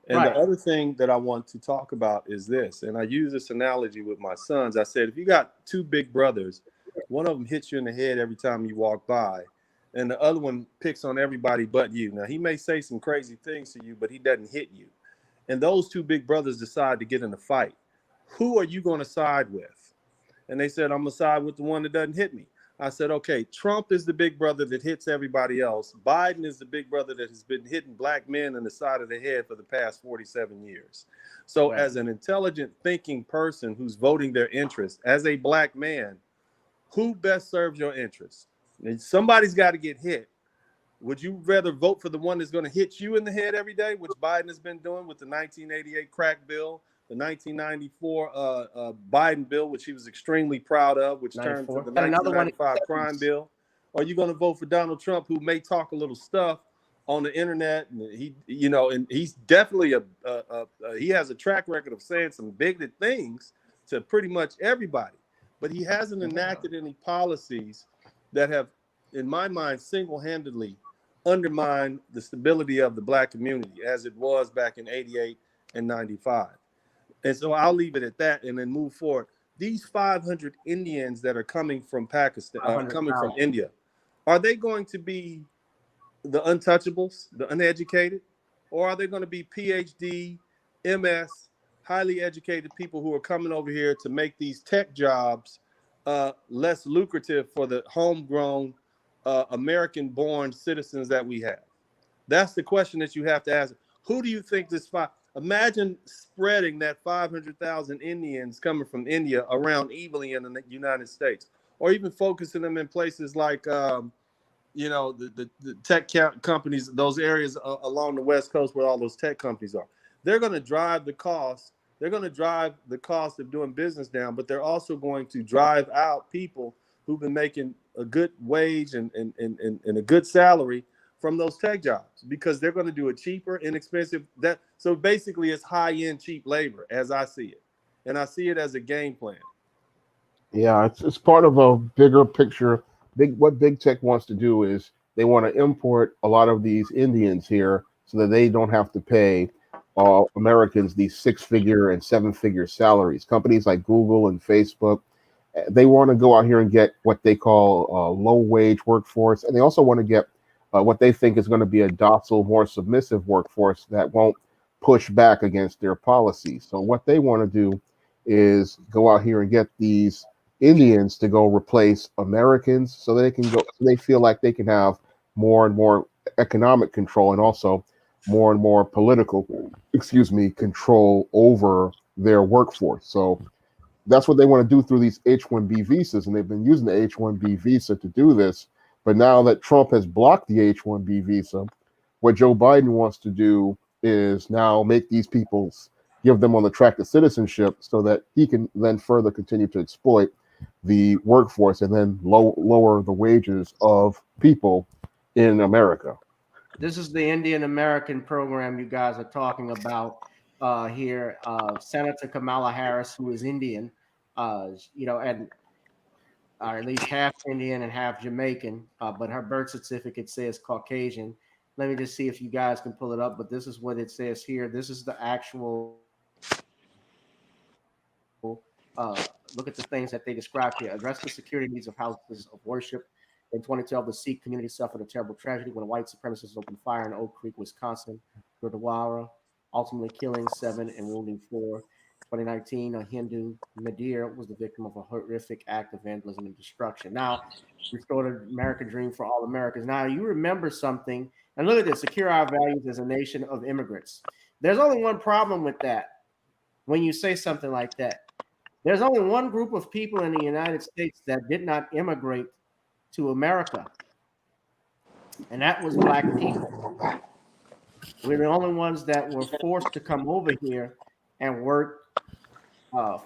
And the other thing that I want to talk about is this, and I use this analogy with my sons. I said, if you got two big brothers, one of them hits you in the head every time you walk by, and the other one picks on everybody but you. Now, he may say some crazy things to you, but he doesn't hit you. And those two big brothers decide to get in a fight. Who are you going to side with? And they said, I'm going to side with the one that doesn't hit me. I said, okay, Trump is the big brother that hits everybody else. Biden is the big brother that has been hitting black men in the side of the head for the past 47 years. So as an intelligent thinking person who's voting their interest, as a black man, who best serves your interest? And somebody's got to get hit. Would you rather vote for the one that's going to hit you in the head every day, which Biden has been doing with the 1988 crack bill, the 1994 Biden bill, which he was extremely proud of, which turned to the 1995 crime bill? Or are you going to vote for Donald Trump, who may talk a little stuff on the internet, and and he's definitely he has a track record of saying some bigoted things to pretty much everybody, but he hasn't enacted any policies that have, in my mind, single-handedly undermined the stability of the black community as it was back in 88 and 95. And so I'll leave it at that and then move forward. These 500 Indians that are coming from Pakistan, coming from India, are they going to be the untouchables, the uneducated? Or are they going to be PhD, MS, highly educated people who are coming over here to make these tech jobs less lucrative for the homegrown American-born citizens that we have? That's the question that you have to ask. Who do you think imagine spreading that 500,000 Indians coming from India around evenly in the United States, or even focusing them in places like, the tech companies, those areas along the West Coast where all those tech companies are. They're going to drive the cost. They're going to drive the cost of doing business down, but they're also going to drive out people who've been making a good wage and a good salary from those tech jobs, because they're going to do it cheaper, inexpensive. So basically it's high-end, cheap labor as I see it. And I see it as a game plan. Yeah, it's part of a bigger picture. What big tech wants to do is they want to import a lot of these Indians here so that they don't have to pay Americans these 6-figure and 7-figure salaries. Companies like Google and Facebook, they want to go out here and get what they call low-wage workforce, and they also want to get what they think is going to be a docile, more submissive workforce that won't push back against their policies. So what they want to do is go out here and get these Indians to go replace Americans, so they can go. So they feel like they can have more and more economic control, and also more and more political, control over their workforce. So that's what they want to do through these H-1B visas, and they've been using the H-1B visa to do this. But now that Trump has blocked the H-1B visa, what Joe Biden wants to do is now make these people, give them on the track to citizenship, so that he can then further continue to exploit the workforce and then lower the wages of people in America. This is the Indian American program you guys are talking about here. Senator Kamala Harris, who is Indian, and at least half Indian and half Jamaican, but her birth certificate says Caucasian. Let me just see if you guys can pull it up, but this is what it says here. This is the actual look at the things that they describe here. Address the security needs of houses of worship. In 2012, the Sikh community suffered a terrible tragedy when white supremacists opened fire in Oak Creek, Wisconsin, Gurdwara, ultimately killing 7 and wounding 4. 2019, a Hindu Nadir was the victim of a horrific act of vandalism and destruction. Now, restored an American dream for all Americans. Now, you remember something, and look at this: secure our values as a nation of immigrants. There's only one problem with that. When you say something like that, there's only one group of people in the United States that did not immigrate to America, and that was Black people. We're the only ones that were forced to come over here and worked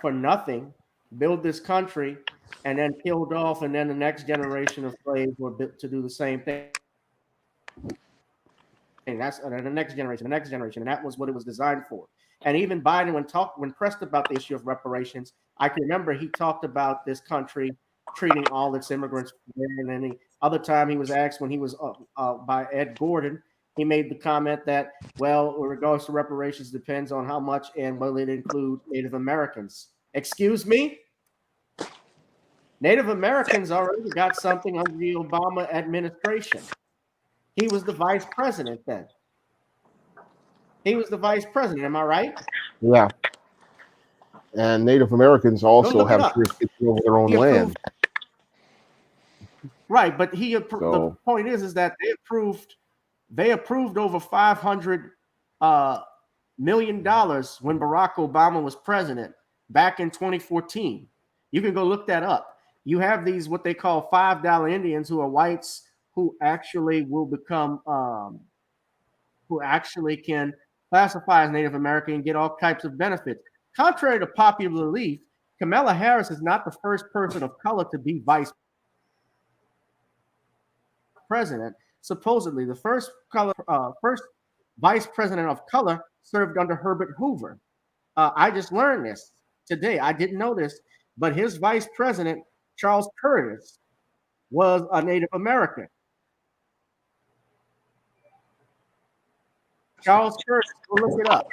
for nothing, build this country, and then killed off, and then the next generation of slaves were built to do the same thing. That's the next generation, and that was what it was designed for. And even Biden, when pressed about the issue of reparations, I can remember he talked about this country treating all its immigrants fair. And any other time he was asked when he was by Ed Gordon, he made the comment that, well, with regards to reparations, depends on how much and will it include Native Americans. Excuse me? Native Americans already got something under the Obama administration. He was the vice president then. He was the vice president. Am I right? Yeah. And Native Americans also have jurisdiction over their own land. Right, but the point is that they approved over $500 million when Barack Obama was president back in 2014. You can go look that up. You have these what they call $5 Indians who are whites who actually will become who actually can classify as Native American and get all types of benefits. Contrary to popular belief, Kamala Harris is not the first person of color to be vice president. Supposedly, the first vice president of color served under Herbert Hoover. I just learned this today. I didn't know this, but his vice president, Charles Curtis, was a Native American. Charles Curtis, go look it up.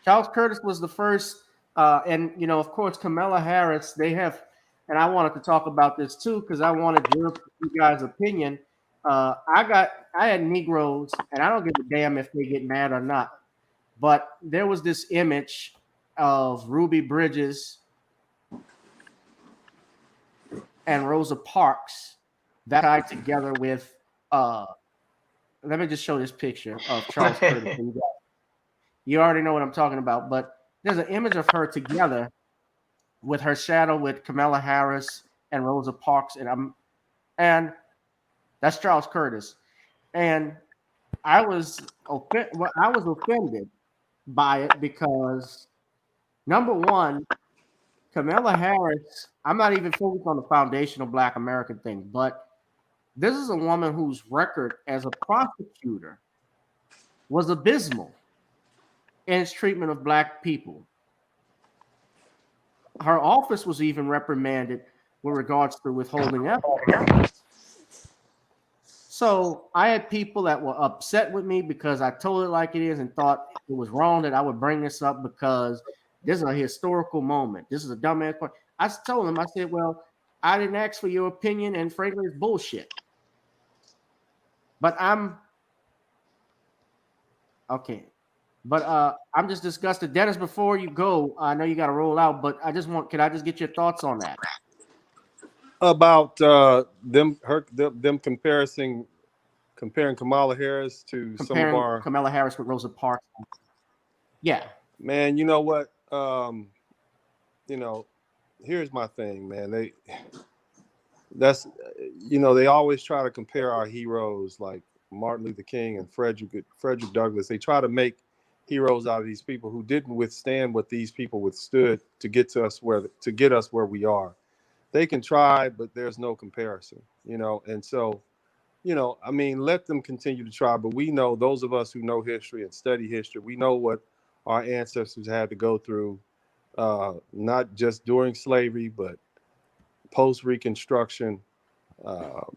Charles Curtis was the first, and of course, Kamala Harris. They have, and I wanted to talk about this too because I wanted you guys' opinion. I had Kneegrows, and I don't give a damn if they get mad or not. But there was this image of Ruby Bridges and Rosa Parks that tied together with. Let me just show this picture of Charles Curtis. You already know what I'm talking about, but there's an image of her together with her shadow with Kamala Harris and Rosa Parks, and that's Charles Curtis. And I was offended by it because number one, Kamala Harris, I'm not even focused on the foundational Black American thing, but this is a woman whose record as a prosecutor was abysmal in its treatment of Black people. Her office was even reprimanded with regards to withholding evidence. So I had people that were upset with me because I told it like it is and thought it was wrong that I would bring this up because this is a historical moment. This is a dumbass point. I told them, I said, well, I didn't ask for your opinion, and frankly, it's bullshit. But I'm just disgusted. Dennis, before you go, I know you got to roll out, but can I just get your thoughts on that? About them comparing Kamala Harris to some of our Kamala Harris with Rosa Parks. Yeah, man. You know what? Here's my thing, man. They always try to compare our heroes like Martin Luther King and Frederick Douglass. They try to make heroes out of these people who didn't withstand what these people withstood to get us where we are. They can try, but there's no comparison, and so, let them continue to try. But we know, those of us who know history and study history, we know what our ancestors had to go through, not just during slavery, but post-Reconstruction, all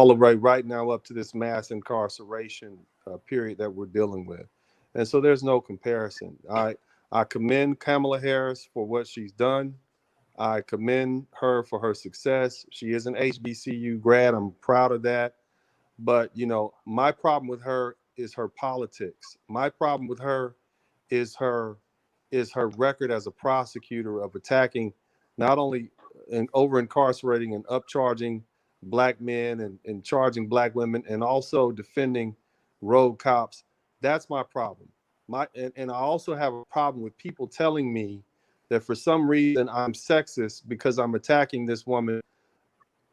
the way right now up to this mass incarceration period that we're dealing with. And so there's no comparison. I commend Kamala Harris for what she's done. I commend her for her success. She is an HBCU grad. I'm proud of that. But, my problem with her is her politics. My problem with her is her record as a prosecutor of attacking not only over incarcerating and upcharging Black men and charging Black women and also defending rogue cops. That's my problem. And I also have a problem with people telling me that for some reason I'm sexist because I'm attacking this woman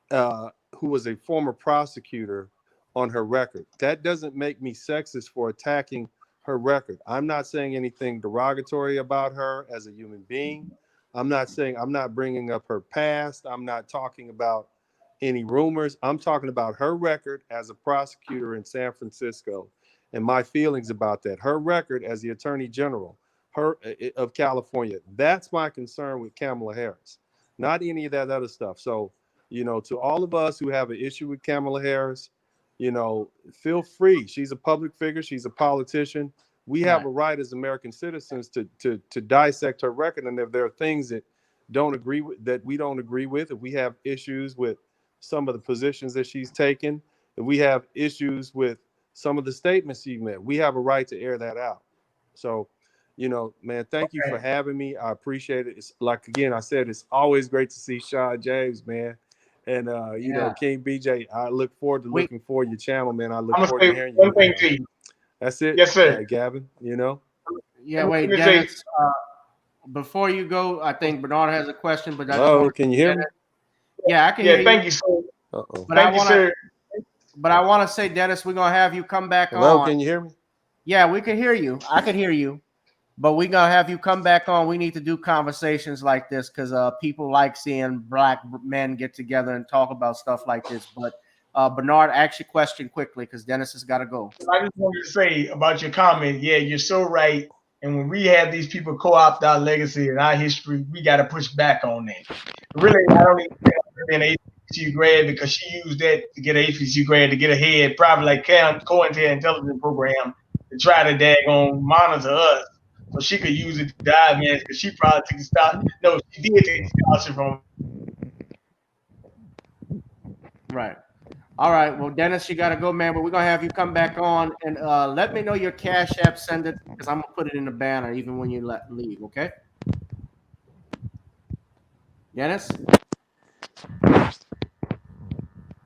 who was a former prosecutor on her record. That doesn't make me sexist for attacking her record. I'm not saying anything derogatory about her as a human being. I'm not bringing up her past. I'm not talking about any rumors. I'm talking about her record as a prosecutor in San Francisco and my feelings about that. Her record as the Attorney General of California. That's my concern with Kamala Harris, not any of that other stuff. So, to all of us who have an issue with Kamala Harris, feel free. She's a public figure. She's a politician. We have a right as American citizens to dissect her record. And if there are things that we don't agree with, if we have issues with some of the positions that she's taken, if we have issues with some of the statements she made, we have a right to air that out. So, man, thank you for having me. I appreciate it. It's like, again, I said, it's always great to see Shawn James, man. And, King BJ, I look forward to looking for your channel, man. I look forward to hearing you. One thing to you. That's it. Yes, sir. Gavin, Yeah, wait, Dennis, before you go, I think Bernard has a question, but can you hear me? Yeah, I can hear you. Thank you, sir. Uh-oh. But I want to say, Dennis, we're going to have you come back on. Hello, can you hear me? Yeah, we can hear you. I can hear you. But we're going to have you come back on. We need to do conversations like this because people like seeing black men get together and talk about stuff like this. But Bernard, ask your question quickly because Dennis has got to go. I just wanted to say about your comment. Yeah, you're so right. And when we have these people co-opt our legacy and our history, we got to push back on that. Really, I don't even think I'm an HBCU grad because she used that to get an HBCU grad to get ahead, probably like Kawan intelligence program to try to daggone monitor us. So she could use it to dive in because she probably took a scholarship. No, she did take a scholarship from. Right. All right. Well, Dennis, you got to go, man. But we're going to have you come back on and let me know your Cash App. Send it because I'm going to put it in the banner even when you leave. Okay. Dennis?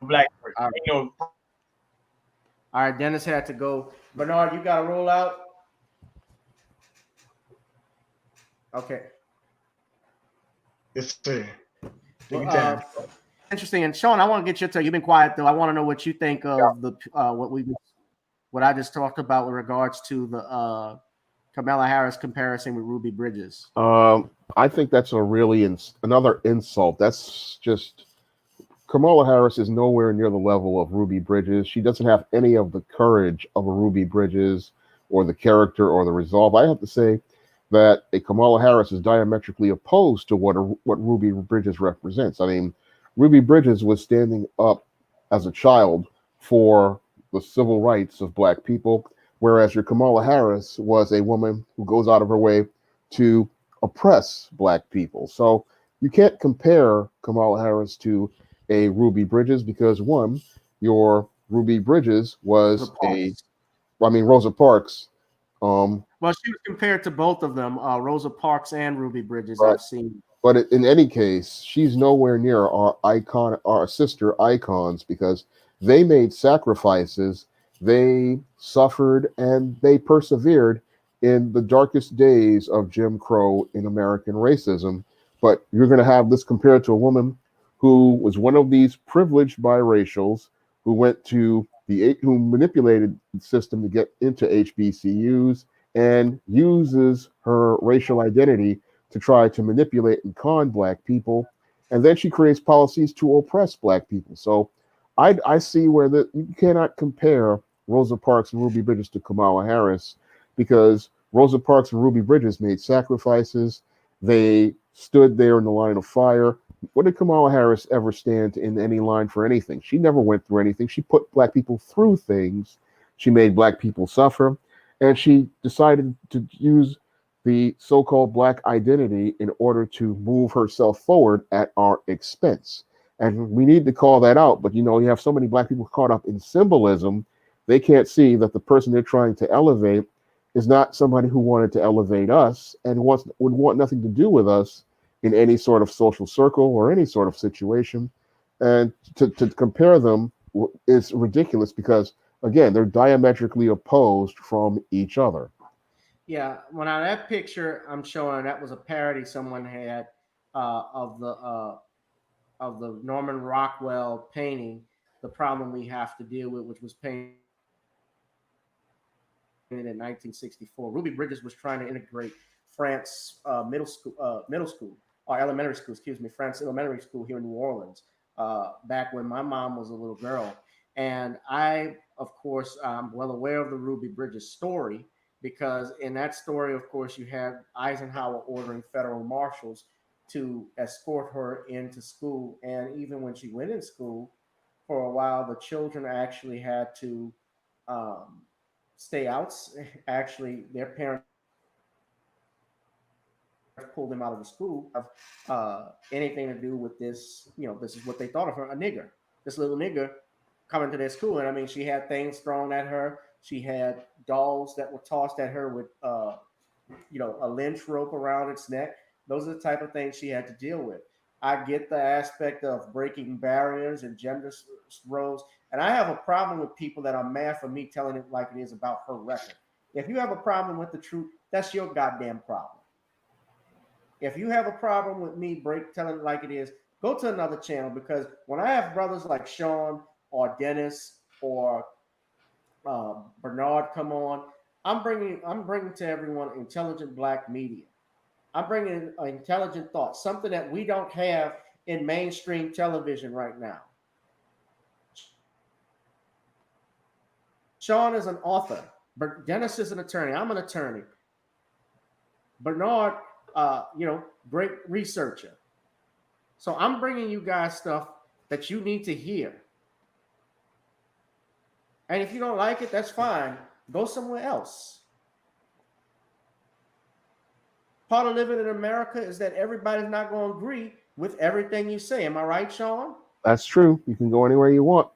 Black. All right. Dennis had to go. Bernard, you got to roll out. Okay. Yes, sir. Interesting. And Shawn, I want to get your take. You've been quiet though. I want to know what you think of the what I just talked about with regards to the Kamala Harris comparison with Ruby Bridges. I think that's a really another insult. That's just Kamala Harris is nowhere near the level of Ruby Bridges. She doesn't have any of the courage of a Ruby Bridges or the character or the resolve. I have to say that a Kamala Harris is diametrically opposed to what Ruby Bridges represents. I mean, Ruby Bridges was standing up as a child for the civil rights of black people, whereas your Kamala Harris was a woman who goes out of her way to oppress black people. So you can't compare Kamala Harris to a Ruby Bridges because one, your Ruby Bridges was Rosa Parks. Well, she was compared to both of them, Rosa Parks and Ruby Bridges. Right. I've seen. But in any case, she's nowhere near our sister icons because they made sacrifices, they suffered, and they persevered in the darkest days of Jim Crow in American racism. But you're going to have this compared to a woman who was one of these privileged biracials who who manipulated the system to get into HBCUs and uses her racial identity to try to manipulate and con black people. And then she creates policies to oppress black people. So I see where you cannot compare Rosa Parks and Ruby Bridges to Kamala Harris because Rosa Parks and Ruby Bridges made sacrifices. They stood there in the line of fire. When did Kamala Harris ever stand in any line for anything? She never went through anything. She put black people through things. She made black people suffer. And she decided to use the so-called black identity in order to move herself forward at our expense. And we need to call that out. But, you have so many black people caught up in symbolism, they can't see that the person they're trying to elevate is not somebody who wanted to elevate us and would want nothing to do with us in any sort of social circle or any sort of situation. And to compare them is ridiculous because, again, they're diametrically opposed from each other. Yeah, when that picture I'm showing, that was a parody someone had of the Norman Rockwell painting the problem we have to deal with, which was painted in 1964. Ruby Bridges was trying to integrate France middle school or elementary school, excuse me, France elementary school here in New Orleans back when my mom was a little girl. And I, of course, I'm well aware of the Ruby Bridges story because in that story, of course, you had Eisenhower ordering federal marshals to escort her into school. And even when she went in school, for a while, the children actually had to stay out. Actually, their parents pulled them out of the school of anything to do with this. You know, this is what they thought of her, a nigger, this little nigger coming to their school. And I mean, she had things thrown at her. She had dolls that were tossed at her with, a lynch rope around its neck. Those are the type of things she had to deal with. I get the aspect of breaking barriers and gender roles. And I have a problem with people that are mad for me telling it like it is about her record. If you have a problem with the truth, that's your goddamn problem. If you have a problem with me telling it like it is, go to another channel, because when I have brothers like Shawn or Dennis or Bernard come on, I'm bringing to everyone intelligent black media. I'm bringing intelligent thought, something that we don't have in mainstream television right now. Shawn is an author. Dennis is an attorney. I'm an attorney. Bernard, great researcher. So I'm bringing you guys stuff that you need to hear. And if you don't like it, that's fine. Go somewhere else. Part of living in America is that everybody's not going to agree with everything you say. Am I right, Shawn? That's true. You can go anywhere you want.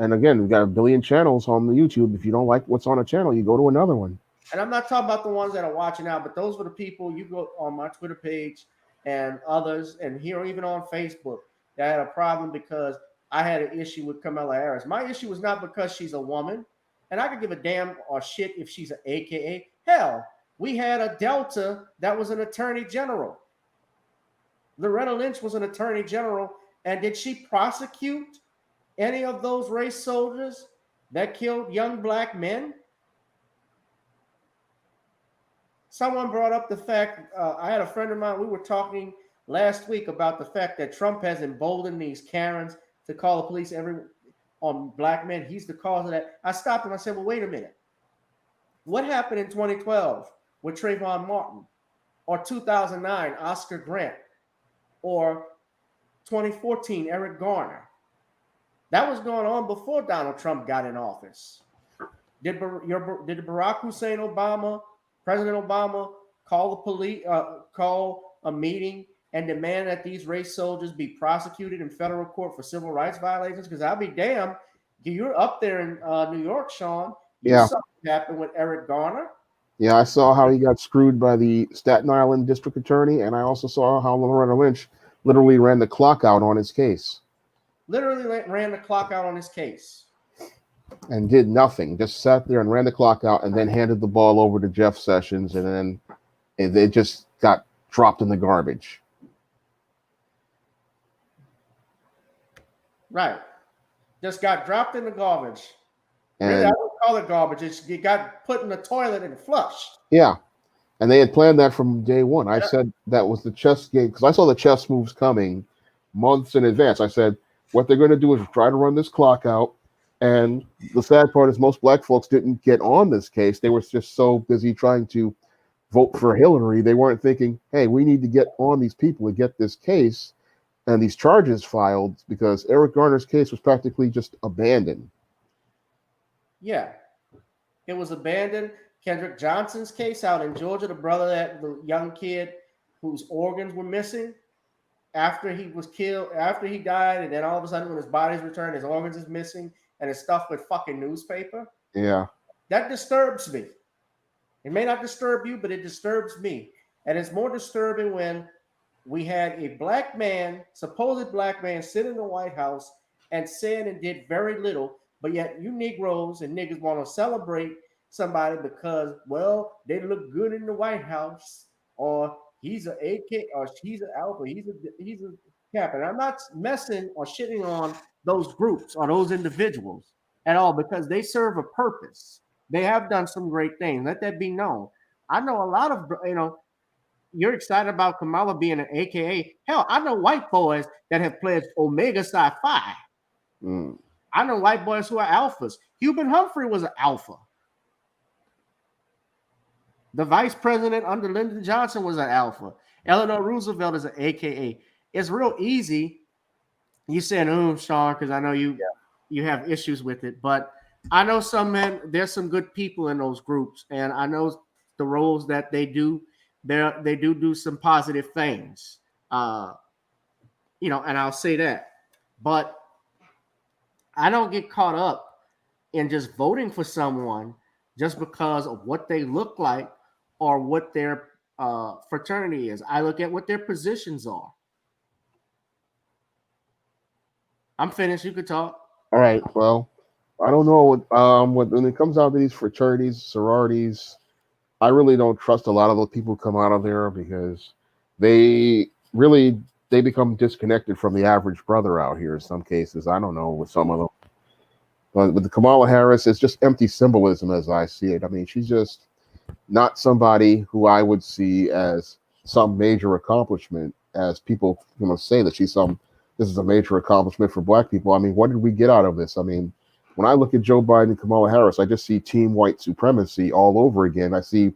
And again, we've got a billion channels on the YouTube. If you don't like what's on a channel, you go to another one. And I'm not talking about the ones that are watching now, but those were the people you go on my Twitter page and others, and here even on Facebook, that had a problem because I had an issue with Kamala Harris. My issue was not because she's a woman, and I could give a damn or shit if she's an AKA. Hell, we had a Delta that was an attorney general. Loretta Lynch was an attorney general, and did she prosecute any of those race soldiers that killed young black men? Someone brought up the fact, I had a friend of mine, we were talking last week about the fact that Trump has emboldened these Karens to call the police on black men. He's the cause of that. I stopped him. I said, well, wait a minute. What happened in 2012 with Trayvon Martin, or 2009 Oscar Grant, or 2014 Eric Garner? That was going on before Donald Trump got in office. Did Barack Hussein Obama, President Obama, call the police, call a meeting and demand that these race soldiers be prosecuted in federal court for civil rights violations? Because I'll be damned, you're up there in New York, Shawn. You saw what happened with Eric Garner. Yeah, I saw how he got screwed by the Staten Island district attorney, and I also saw how Loretta Lynch literally ran the clock out on his case. Literally ran the clock out on his case. And did nothing, just sat there and ran the clock out, and then handed the ball over to Jeff Sessions, and then it just got dropped in the garbage. Right. Just got dropped in the garbage. And really, I don't call it garbage. It got put in the toilet and flushed. Yeah. And they had planned that from day one. I said that was the chess game, because I saw the chess moves coming months in advance. I said, what they're going to do is try to run this clock out. And the sad part is most black folks didn't get on this case. They were just so busy trying to vote for Hillary. They weren't thinking, hey, we need to get on these people to get this case and these charges filed, because Eric Garner's case was practically just abandoned. Yeah. It was abandoned. Kendrick Johnson's case out in Georgia, the young kid whose organs were missing after he was killed, after he died, and then all of a sudden when his body's returned, his organs is missing, and it's stuffed with fucking newspaper. Yeah. That disturbs me. It may not disturb you, but it disturbs me. And it's more disturbing when we had a black man, supposed black man, sit in the White House and said and did very little, but yet you Negroes and niggas want to celebrate somebody because, well, they look good in the White House, or he's an AK, or he's an alpha, he's a cap. And I'm not messing or shitting on those groups or those individuals at all because they serve a purpose. They have done some great things. Let that be known. I know a lot of, you're excited about Kamala being an AKA. Hell, I know white boys that have pledged Omega Psi Phi. I know white boys who are alphas. Hubert Humphrey was an alpha. The vice president under Lyndon Johnson was an alpha. Eleanor Roosevelt is an AKA. It's real easy. You said, Sean, because I know you have issues with it, but I know some men, there's some good people in those groups, and I know the roles that they do. They do some positive things. And I'll say that. But I don't get caught up in just voting for someone just because of what they look like or what their fraternity is. I look at what their positions are. I'm finished. You could talk. All right. Well, I don't know what when it comes out to these fraternities, sororities, I really don't trust a lot of those people who come out of there because they become disconnected from the average brother out here in some cases. I don't know with some of them. But with the Kamala Harris, it's just empty symbolism as I see it. I mean, she's just not somebody who I would see as some major accomplishment, as people say that this is a major accomplishment for Black people. I mean, what did we get out of this? I mean, when I look at Joe Biden and Kamala Harris, I just see team white supremacy all over again. I see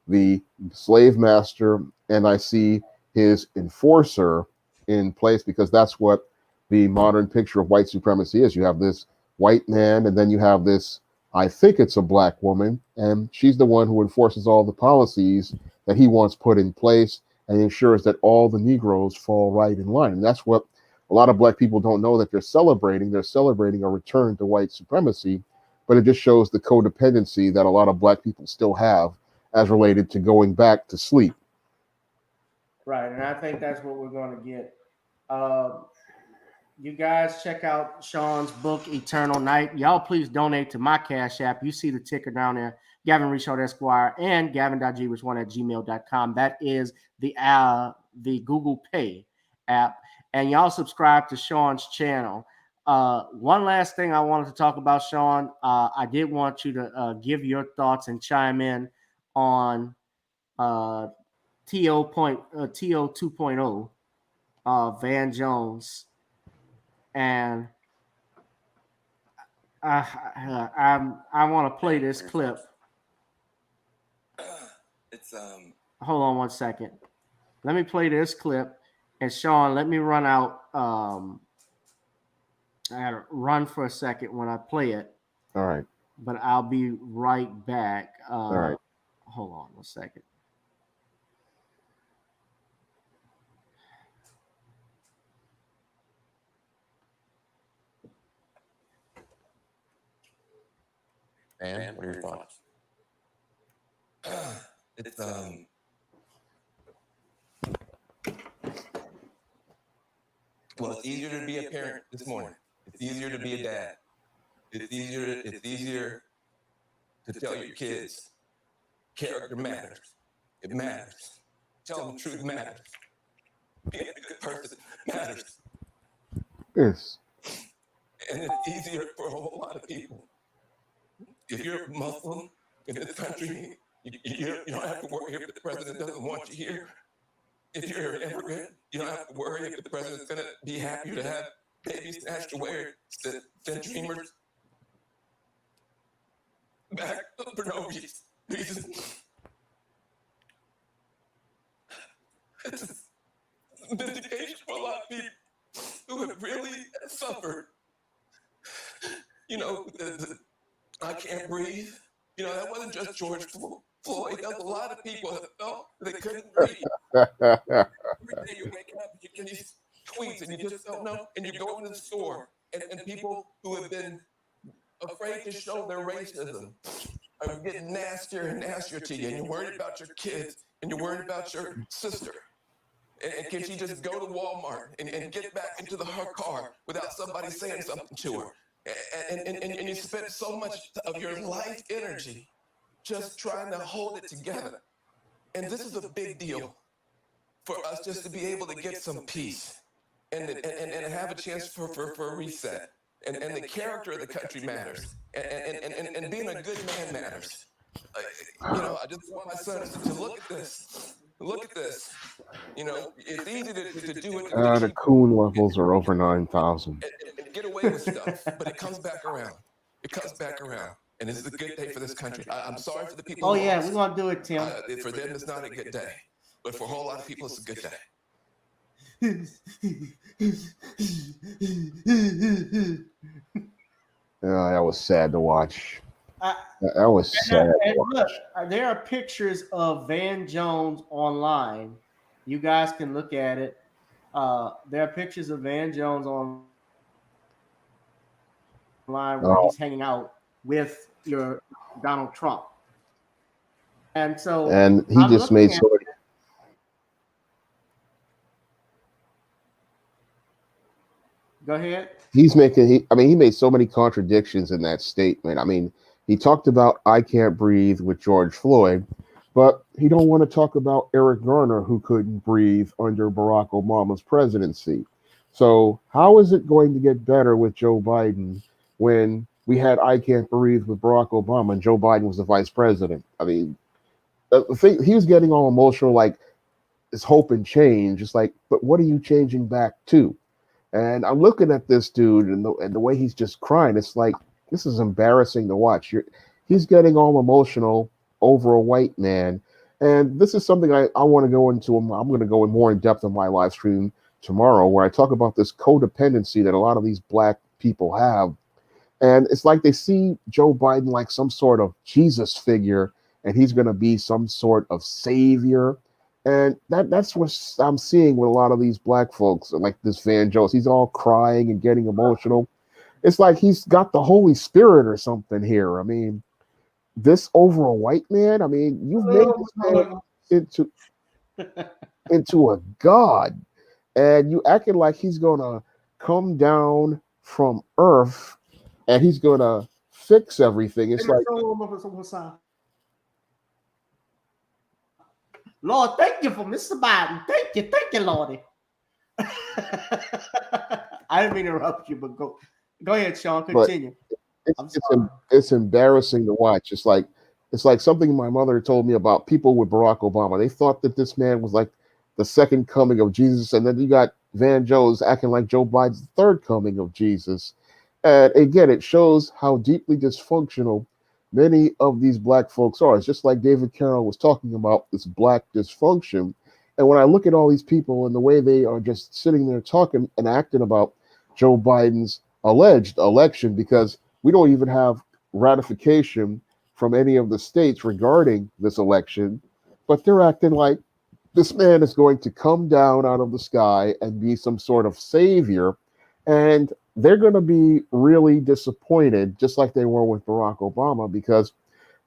the slave master and I see his enforcer in place because that's what the modern picture of white supremacy is. You have this white man and then you have this, I think it's a Black woman, and she's the one who enforces all the policies that he wants put in place and ensures that all the Negroes fall right in line. And that's what a lot of Black people don't know that they're celebrating. They're celebrating a return to white supremacy, but it just shows the codependency that a lot of Black people still have as related to going back to sleep. Right, and I think that's what we're going to get. You guys check out Shawn's book, Eternal Night. Y'all please donate to my Cash App. You see the ticker down there, Gavin Richard Esquire and gavin.gwich1@gmail.com. That is the Google Pay app. And y'all subscribe to Shawn's channel. One last thing I wanted to talk about, Shawn. I did want you to give your thoughts and chime in on TO 2.0, Van Jones. And I want to play this clip. Hold on one second. Let me play this clip. And Shawn, let me run out. I gotta run for a second when I play it. All right. But I'll be right back. All right. Hold on one second. And what are your thoughts? Well, it's easier to be a parent this morning. It's easier to be a dad. It's easier to tell your kids character matters. It matters. Tell them the truth matters. Being a good person matters. Yes. And it's easier for a whole lot of people. If you're a Muslim in this country, you don't have to worry if the president doesn't want you here. If you're an immigrant, you don't have to worry if the president's going to be happy to have babies snatched away or send dreamers back for no reason. It's a vindication for a lot of people who have really suffered. I can't breathe. That wasn't just George Floyd. That was a lot of people that felt they couldn't breathe. Every day you wake up, you get these tweets, and you just don't know. And you go into the store, and people who have been afraid to show their racism are getting nastier and nastier to you. And you're worried about your kids, and you're worried about your sister. And can she just go to Walmart and get back into her car without somebody saying something to her? And you spend so much of your life energy just trying to hold it together. And this is a big deal for us just to be able to get some peace. and have a chance for a reset. And the character of the country matters. And being a good man matters. I just want my sons to look at this. Look at this. It's easy to do it to The keep coon levels are over 9,000. and get away with stuff, but it comes back around. It comes back around. And this is a good day for this country. I'm sorry for the people. Oh yeah, we're gonna do it, Tim. For them, it's not a good day, but for a whole lot of people, it's a good day. That was sad to watch. That was sad. And look, there are pictures of Van Jones online. You guys can look at it. There are pictures of Van Jones online where he's hanging out with your Donald Trump. And so, and he just made so many. Go ahead. He made so many contradictions in that statement. I mean, he talked about "I can't breathe" with George Floyd, but he don't want to talk about Eric Garner, who couldn't breathe under Barack Obama's presidency. So how is it going to get better with Joe Biden when we had "I can't breathe" with Barack Obama and Joe Biden was the vice president? I mean, the thing, he was getting all emotional, like it's hope and change. It's like, but what are you changing back to? And I'm looking at this dude and the way he's just crying. It's like, this is embarrassing to watch. He's getting all emotional over a white man. And this is something I want to go into. I'm going to go in more in depth in my live stream tomorrow, where I talk about this codependency that a lot of these black people have. And it's like they see Joe Biden like some sort of Jesus figure, and he's going to be some sort of savior. And that's what I'm seeing with a lot of these black folks, like this Van Jones. He's all crying and getting emotional. It's like he's got the Holy Spirit or something here. I mean, this over a white man? I mean, you've made this man into a god. And you acting like he's going to come down from earth and he's going to fix everything. It's like... Lord, thank you for Mr. Biden. Thank you, Lordy. I didn't mean to interrupt you, but go ahead, Shawn. Continue. It's embarrassing to watch. It's like something my mother told me about people with Barack Obama. They thought that this man was like the second coming of Jesus, and then you got Van Jones acting like Joe Biden's third coming of Jesus. And again, it shows how deeply dysfunctional many of these black folks are. It's just like David Carroll was talking about, this black dysfunction. And when I look at all these people and the way they are just sitting there talking and acting about Joe Biden's alleged election, because we don't even have ratification from any of the states regarding this election, but they're acting like this man is going to come down out of the sky and be some sort of savior. And they're going to be really disappointed, just like they were with Barack Obama, because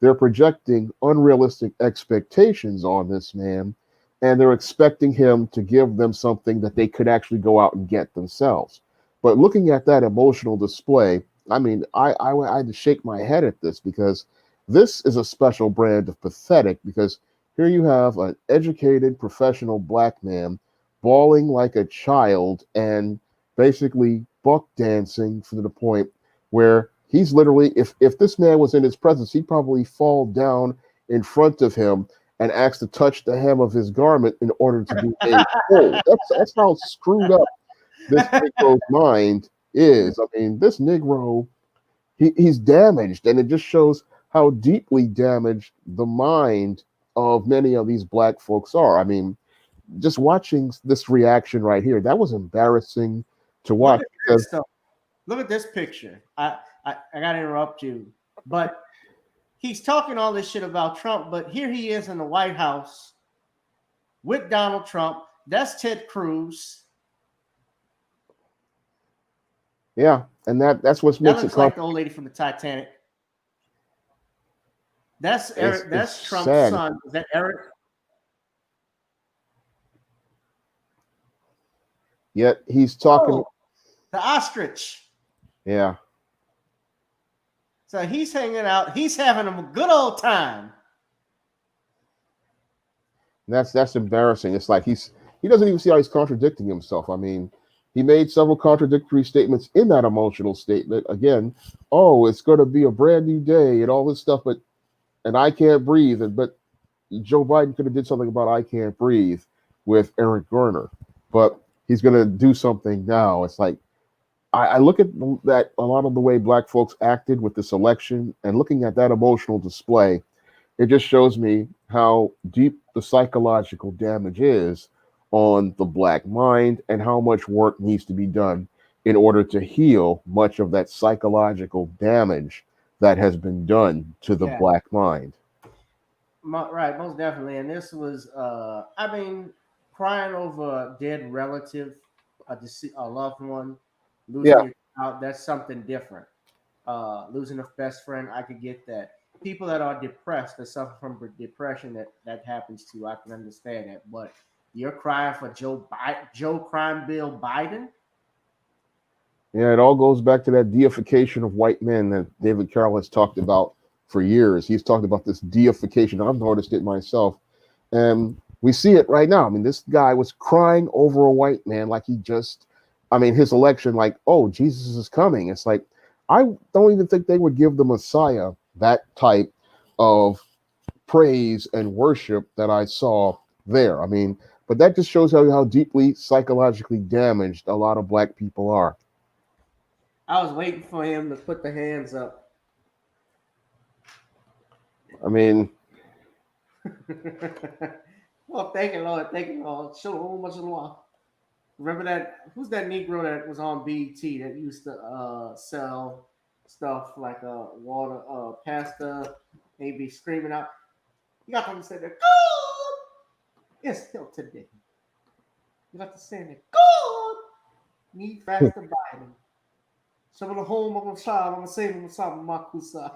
they're projecting unrealistic expectations on this man, and they're expecting him to give them something that they could actually go out and get themselves. But looking at that emotional display, I mean, I had to shake my head at this, because this is a special brand of pathetic, because here you have an educated, professional black man bawling like a child and basically buck dancing to the point where he's literally, if this man was in his presence, he'd probably fall down in front of him and ask to touch the hem of his garment in order to be made whole. That's how screwed up this Negro's mind is. I mean, this Negro, he's damaged, and it just shows how deeply damaged the mind of many of these black folks are. I mean, just watching this reaction right here, that was embarrassing to watch. Look at this picture. I gotta interrupt you, but he's talking all this shit about Trump, but here he is in the White House with Donald Trump. That's Ted Cruz. Yeah, and that's what makes looks it like the old lady from the Titanic. That's Eric. That's Trump's sad. son. Is that Eric? Yet he's talking. The ostrich. Yeah. So he's hanging out. He's having a good old time. That's embarrassing. It's like he doesn't even see how he's contradicting himself. I mean, he made several contradictory statements in that emotional statement. Again, oh, it's going to be a brand new day and all this stuff, and I can't breathe. But Joe Biden could have did something about I can't breathe with Eric Garner, but he's going to do something now. It's like I look at that a lot of the way black folks acted with this election, and looking at that emotional display, it just shows me how deep the psychological damage is on the black mind and how much work needs to be done in order to heal much of that psychological damage that has been done to the black mind. Right, most definitely. And this was, I mean, crying over a dead relative, a loved one, losing your child, that's something different. Losing a best friend, I could get that. People that are depressed, that suffer from depression, that happens to, I can understand that. But you're crying for Joe Crime Bill Biden? Yeah, it all goes back to that deification of white men that David Carroll has talked about for years. He's talked about this deification. I've noticed it myself. And we see it right now. I mean, this guy was crying over a white man like his election, like, oh, Jesus is coming. It's like, I don't even think they would give the Messiah that type of praise and worship that I saw there. I mean, but that just shows how deeply psychologically damaged a lot of black people are. I was waiting for him to put the hands up. I mean, well, thank you, Lord. Thank you, Lord. Shalom, shalom. Remember that? Who's that Negro that was on BT that used to sell stuff like water, pasta, maybe screaming out? You got to say that, God! It's still today. You got to say that, God! Need faster Biden. Some of the home on the side, I'm going to say Makusa.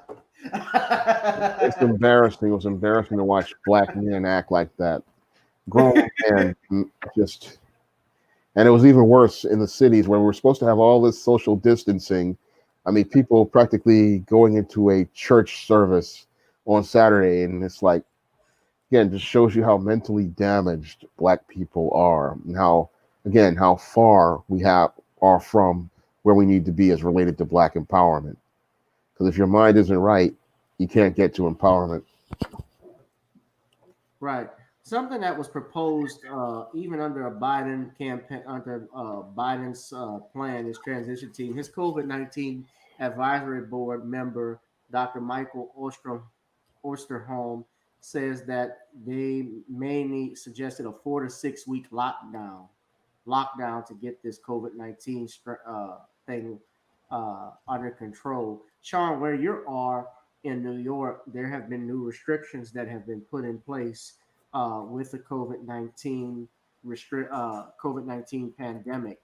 It's embarrassing. It was embarrassing to watch black men act like that. Grown men just. And it was even worse in the cities where we're supposed to have all this social distancing. I mean, people practically going into a church service on Saturday. And it's like, again, just shows you how mentally damaged black people are and how far we are from where we need to be as related to black empowerment. Because if your mind isn't right, you can't get to empowerment. Right. Something that was proposed even under a Biden campaign, under Biden's plan, his transition team, his COVID-19 advisory board member, Dr. Michael Osterholm, says that they suggested a 4 to 6 week lockdown to get this COVID-19 thing under control. Shawn, where you are in New York, there have been new restrictions that have been put in place with the COVID-19 pandemic.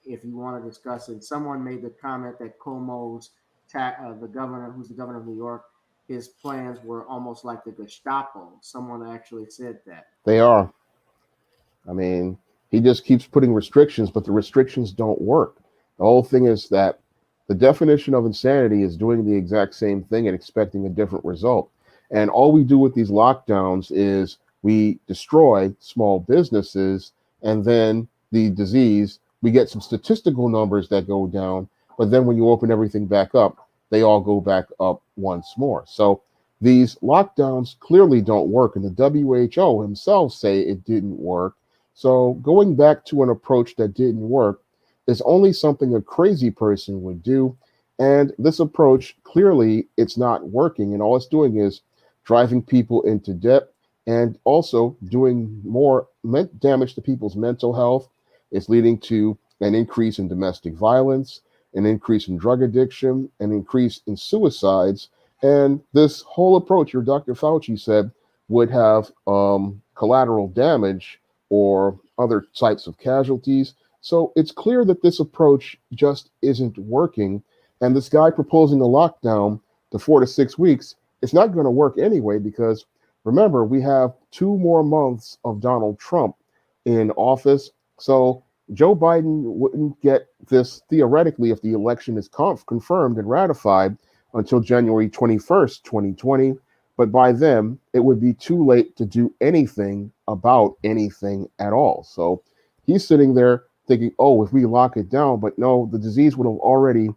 If you want to discuss it, someone made the comment that Cuomo's the governor, who's the governor of New York, his plans were almost like the Gestapo. Someone actually said that. They are. I mean, he just keeps putting restrictions, but the restrictions don't work. The whole thing is that the definition of insanity is doing the exact same thing and expecting a different result. And all we do with these lockdowns is we destroy small businesses, and then the disease, we get some statistical numbers that go down, but then when you open everything back up, they all go back up once more. So these lockdowns clearly don't work, and the WHO himself say it didn't work. So going back to an approach that didn't work is only something a crazy person would do. And this approach, clearly, it's not working. And all it's doing is driving people into debt and also doing more damage to people's mental health. It's leading to an increase in domestic violence, an increase in drug addiction, an increase in suicides. And this whole approach, your Dr. Fauci said, would have collateral damage or other types of casualties. So it's clear that this approach just isn't working. And this guy proposing a lockdown to 4 to 6 weeks, it's not going to work anyway, because remember, we have 2 more months of Donald Trump in office. So Joe Biden wouldn't get this theoretically if the election is confirmed and ratified until January 21st, 2020. But by then, it would be too late to do anything about anything at all. So he's sitting there thinking, oh, if we lock it down, but no, the disease would have already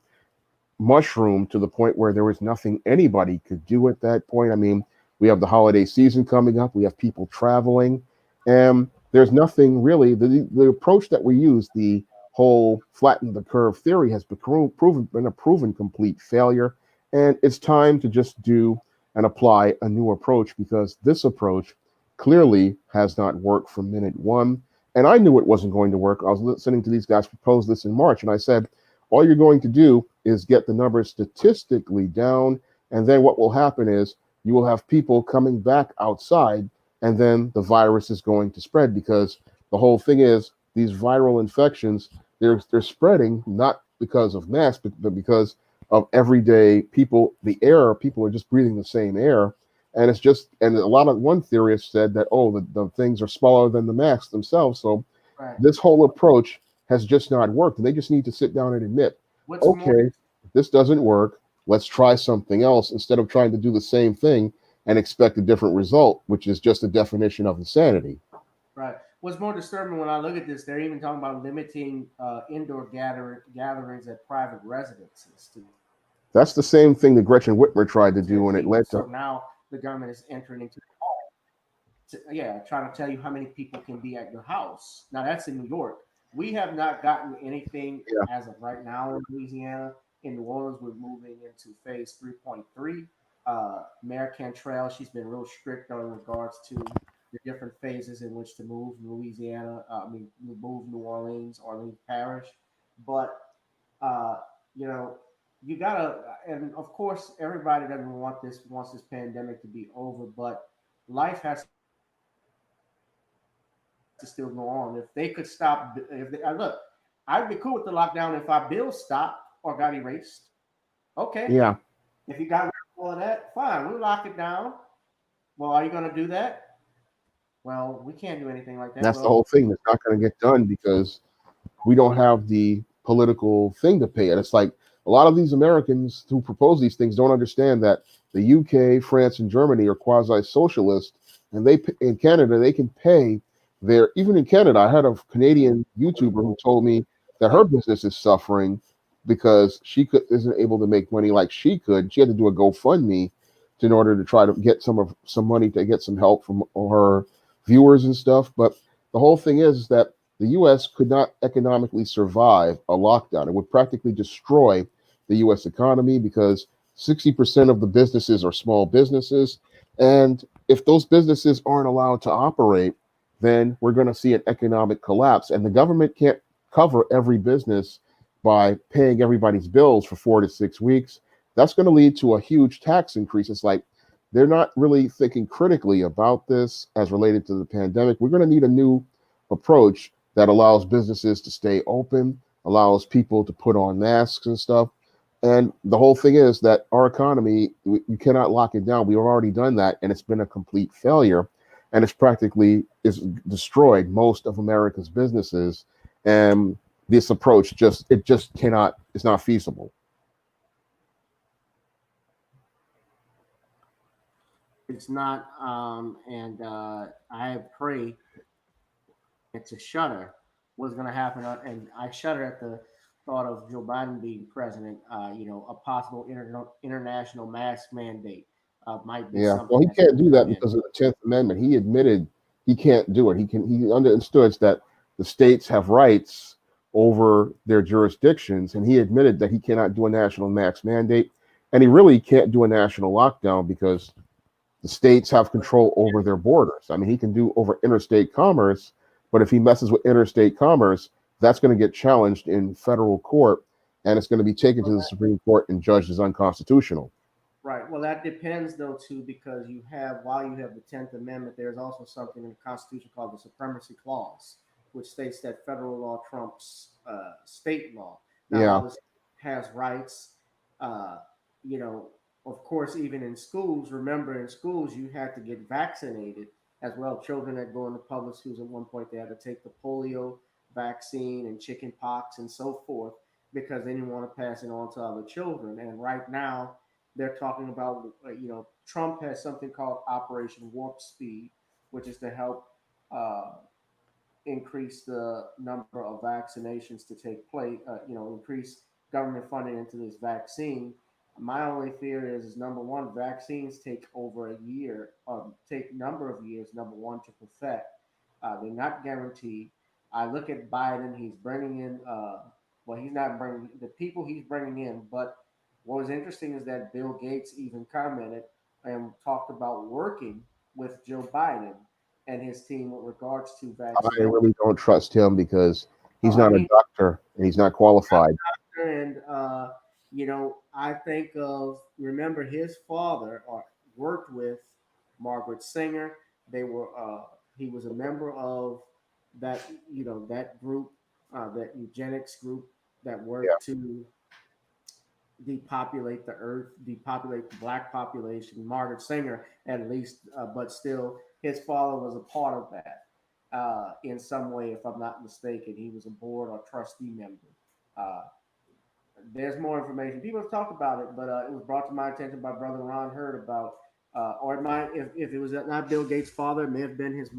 mushroomed to the point where there was nothing anybody could do at that point. I mean, we have the holiday season coming up, we have people traveling, and there's nothing really. The approach that we use, the whole flatten the curve theory, has been a proven complete failure, and it's time to just do and apply a new approach, because this approach clearly has not worked from minute one. And I knew it wasn't going to work. I was listening to these guys propose this in March, and I said, all you're going to do is get the numbers statistically down, and then what will happen is you will have people coming back outside, and then the virus is going to spread, because the whole thing is these viral infections, they're spreading not because of masks, but because of everyday people, the air, people are just breathing the same air. And it's just, and a lot of one theorist said that, oh, the things are smaller than the masks themselves. So Right. this whole approach has just not worked. And they just need to sit down and admit, What's okay, more, this doesn't work. Let's try something else, instead of trying to do the same thing and expect a different result, which is just a definition of insanity. right. What's more disturbing when I look at this, they're even talking about limiting indoor gatherings at private residences to That's the same thing that Gretchen Whitmer tried to do, 10 and it people. led So to, now the government is entering into yeah, trying to tell you how many people can be at your house. Now that's in New York. We have not gotten anything yeah, as of right now in Louisiana. In New Orleans, we're moving into phase 3.3. Mayor Cantrell, she's been real strict on regards to the different phases in which to move Louisiana. Move New Orleans Parish. But uh, you know, you gotta, and of course, everybody doesn't wants this pandemic to be over, but life has to still go on. If they could stop, if they, look, I'd be cool with the lockdown if our bills stopped or got erased. Okay, yeah. if you got rid of all of that, fine, we'll lock it down. Well, are you going to do that? Well, we can't do anything like that. That's the Well, whole thing. It's not going to get done because we don't have the political thing to pay it. It's like a lot of these Americans who propose these things don't understand that the UK, France, and Germany are quasi-socialist, and in Canada they can pay their, even in Canada. I had a Canadian YouTuber who told me that her business is suffering because isn't able to make money like she could. She had to do a GoFundMe in order to try to get some money to get some help from her viewers and stuff. But the whole thing is that the US could not economically survive a lockdown. It would practically destroy the US economy, because 60% of the businesses are small businesses. And if those businesses aren't allowed to operate, then we're going to see an economic collapse. And the government can't cover every business by paying everybody's bills for 4 to 6 weeks. That's going to lead to a huge tax increase. It's like they're not really thinking critically about this as related to the pandemic. We're going to need a new approach that allows businesses to stay open, allows people to put on masks and stuff. And the whole thing is that our economy, you cannot lock it down. We've already done that, and it's been a complete failure. And it's destroyed most of America's businesses. And this approach just cannot, it's not feasible. it's not. And I pray it's a shudder what's going to happen. And I shudder at the thought of Joe Biden being president. A possible international mask mandate might be Yeah. Well, something he that could can't do that come in. because of the 10th Amendment. He admitted he can't do it. He understood that the states have rights over their jurisdictions, and he admitted that he cannot do a national mask mandate, and he really can't do a national lockdown because the states have control over their borders. I mean, he can do over interstate commerce, but if he messes with interstate commerce, that's going to get challenged in federal court, and it's going to be taken to the Supreme Court and judged as unconstitutional. Right. Well, that depends though too, because while you have the 10th Amendment, there's also something in the Constitution called the Supremacy Clause, which states that federal law trumps state law. Now, Yeah. while the state has rights, uh, you know, of course, even in schools, remember in schools you had to get vaccinated as well. Children that go into public schools at one point they had to take the polio vaccine and chicken pox and so forth because they didn't want to pass it on to other children. And right now they're talking about, Trump has something called Operation Warp Speed, which is to help uh, increase the number of vaccinations to take place, increase government funding into this vaccine. My only fear is number one, vaccines take over a year, take number of years, number one, to perfect. They're not guaranteed. I look at Biden, he's bringing in, well, he's not bringing the people he's bringing in, but what was interesting is that Bill Gates even commented and talked about working with Joe Biden and his team with regards to I vaccine. really don't trust him because he's not a doctor and he's not qualified. And I think of remember his father worked with Margaret Singer. They were he was a member of that that group, that eugenics group that Yeah. worked to depopulate the earth, depopulate the black population. Margaret Singer, at least, but still, his father was a part of that in some way, if I'm not mistaken. He was a board or trustee member. Uh, there's more information. People have talked about it, but it was brought to my attention by Brother Ron Heard about, or it might, if it was not Bill Gates' father, it may have been his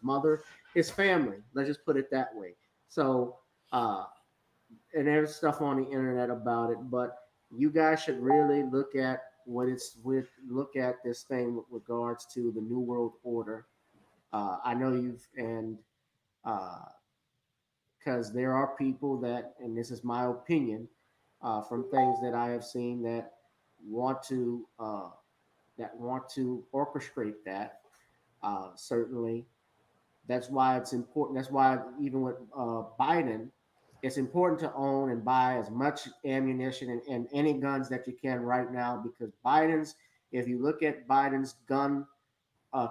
mother, his family. Let's just put it that way. So, and there's stuff on the internet about it, but you guys should really look at look at this thing with regards to the New World Order. I know because there are people that, and this is my opinion, from things that I have seen want to that want to orchestrate that. Certainly, that's why it's important. That's why even with Biden, it's important to own and buy as much ammunition and any guns that you can right now because if you look at Biden's gun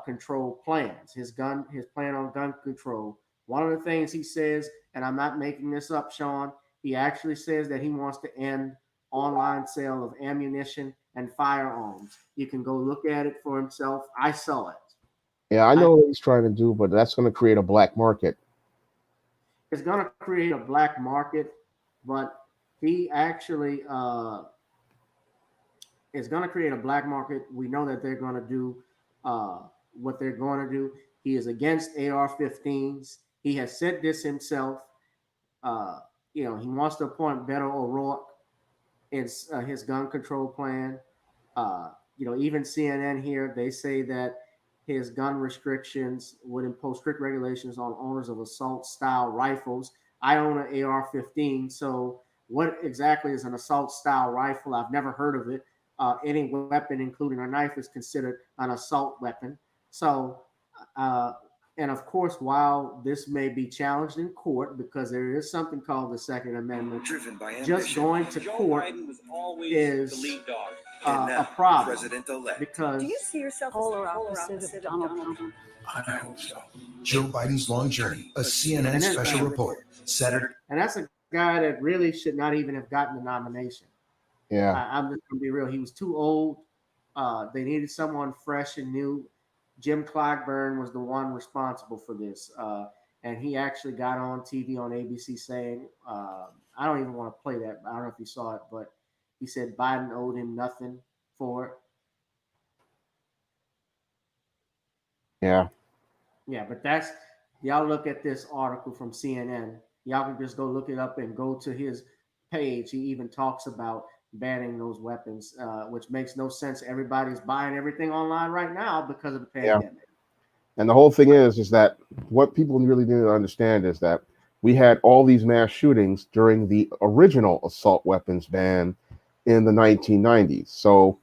control plans, his plan on gun control, one of the things he says, and I'm not making this up, Shawn, he actually says that he wants to end online sale of ammunition and firearms. You can go look at it for himself. I saw it. Yeah, I know what he's trying to do, but that's going to create a black market. It's going to create a black market, but he actually is going to create a black market. We know that they're going to do what they're going to do. He is against AR-15s. He has said this himself. He wants to appoint Beto O'Rourke in his gun control plan. Even CNN here, they say that his gun restrictions would impose strict regulations on owners of assault-style rifles. I own an AR-15, so what exactly is an assault-style rifle? I've never heard of it. Any weapon, including a knife, is considered an assault weapon. So, and of course, while this may be challenged in court because there is something called the Second Amendment, just going to court is the lead dog. A problem because do you see yourself polar opposite of Donald Trump? I hope so. Joe Biden's long journey, a CNN special report, Saturday. And that's a guy that really should not even have gotten the nomination. Yeah, I'm just gonna be real. He was too old. They needed someone fresh and new. Jim Clyburn was the one responsible for this, and he actually got on TV on ABC saying, "I don't even want to play that. I don't know if you saw it, but." He said Biden owed him nothing for it. Yeah. Yeah, but y'all look at this article from CNN. Y'all can just go look it up and go to his page. He even talks about banning those weapons, which makes no sense. Everybody's buying everything online right now because of the pandemic. Yeah. And the whole thing is that what people really need to understand is that we had all these mass shootings during the original assault weapons ban in the 1990s. So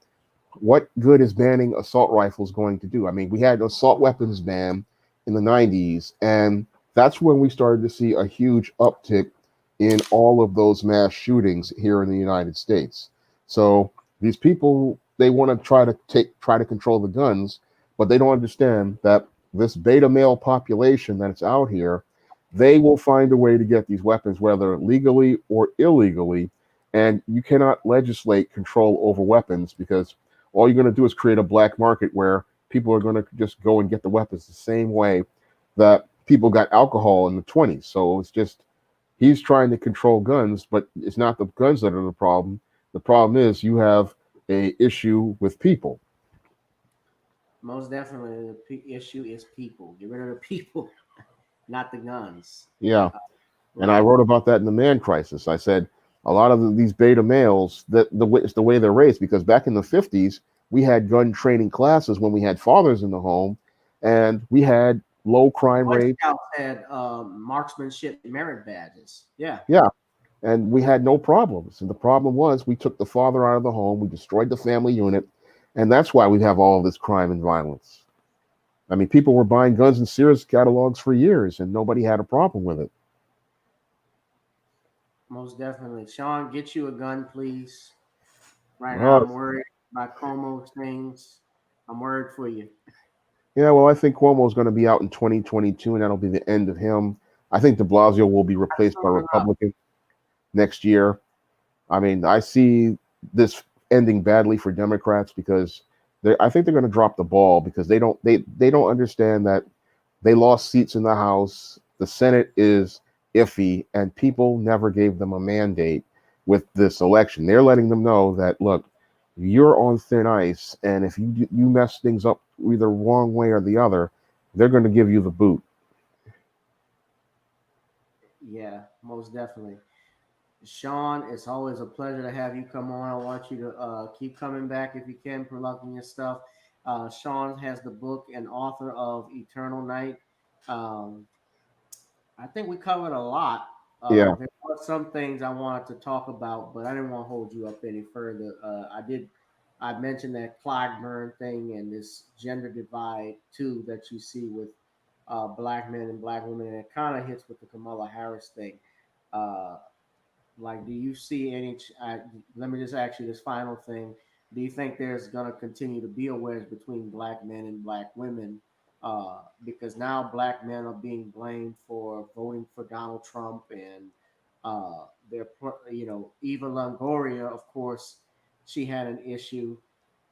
what good is banning assault rifles going to do? I mean, we had an assault weapons ban in the 90s, and that's when we started to see a huge uptick in all of those mass shootings here in the United States. So these people, they want to try to control the guns, but they don't understand that this beta male population that's out here, they will find a way to get these weapons, whether legally or illegally. And you cannot legislate control over weapons because all you're going to do is create a black market where people are going to just go and get the weapons the same way that people got alcohol in the 20s. So it's just, he's trying to control guns, but it's not the guns that are the problem. The problem is you have an issue with people. Most definitely, the issue is people. Get rid of the people. not the guns. Yeah. And I Right. wrote about that in the Man Crisis. I said a lot of these beta males, it's the way they're raised, because back in the 50s, we had gun training classes when we had fathers in the home, and we had low crime Boy rate. Scouts had marksmanship merit badges. Yeah. Yeah. And we had no problems. And the problem was we took the father out of the home, we destroyed the family unit, and that's why we have all this crime and violence. I mean, people were buying guns in Sears catalogs for years, and nobody had a problem with it. Most definitely. Shawn, get you a gun, please. Right now, Well, I'm worried about Como's things. I'm worried for you. yeah, well, I think Cuomo's going to be out in 2022, and that'll be the end of him. I think de Blasio will be replaced by a Republican next year. I mean, I see this ending badly for Democrats because I think they're going to drop the ball because they don't understand that they lost seats in the House. The Senate is iffy, and people never gave them a mandate with this election. They're letting them know that, look, you're on thin ice, and if you mess things up either wrong way or the other, they're going to give you the boot. Yeah, most definitely. Shawn, it's always a pleasure to have you come on. I want you to keep coming back if you can, plugging your stuff. Shawn has the book and author of Eternal Night. Um, I think we covered a lot. Yeah. There were some things I wanted to talk about, but I didn't want to hold you up any further. I mentioned that Clyburn thing and this gender divide too that you see with black men and black women, and it kind of hits with the Kamala Harris thing. Uh, like, do you see any? Let me just ask you this final thing: do you think there's going to continue to be a wedge between black men and black women? Because now black men are being blamed for voting for Donald Trump, and Eva Longoria, of course, she had an issue.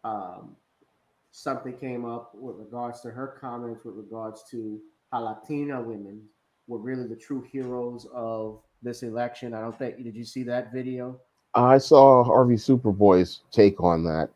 Um, Something came up with regards to her comments with regards to how Latina women were really the true heroes of this election. I don't think, did you see that video? I saw Harvey Superboy's take on that.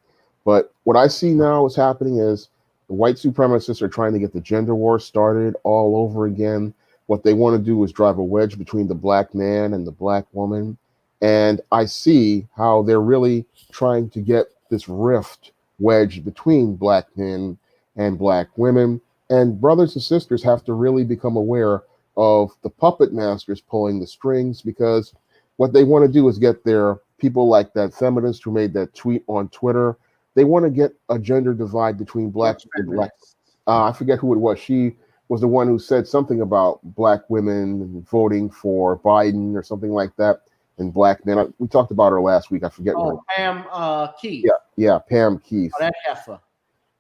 But what I see now is happening is the white supremacists are trying to get the gender war started all over again. What they want to do is drive a wedge between the black man and the black woman. And I see how they're really trying to get this rift wedged between black men and black women. And brothers and sisters have to really become aware of the puppet masters pulling the strings, because what they want to do is get their people like that feminist who made that tweet on Twitter. They want to get a gender divide between black and black. I forget who it was. She was the one who said something about black women voting for Biden or something like that, and black men. We talked about her last week. I forget. Oh, Pam Keith. Yeah, Pam Keith. Oh, that heifer.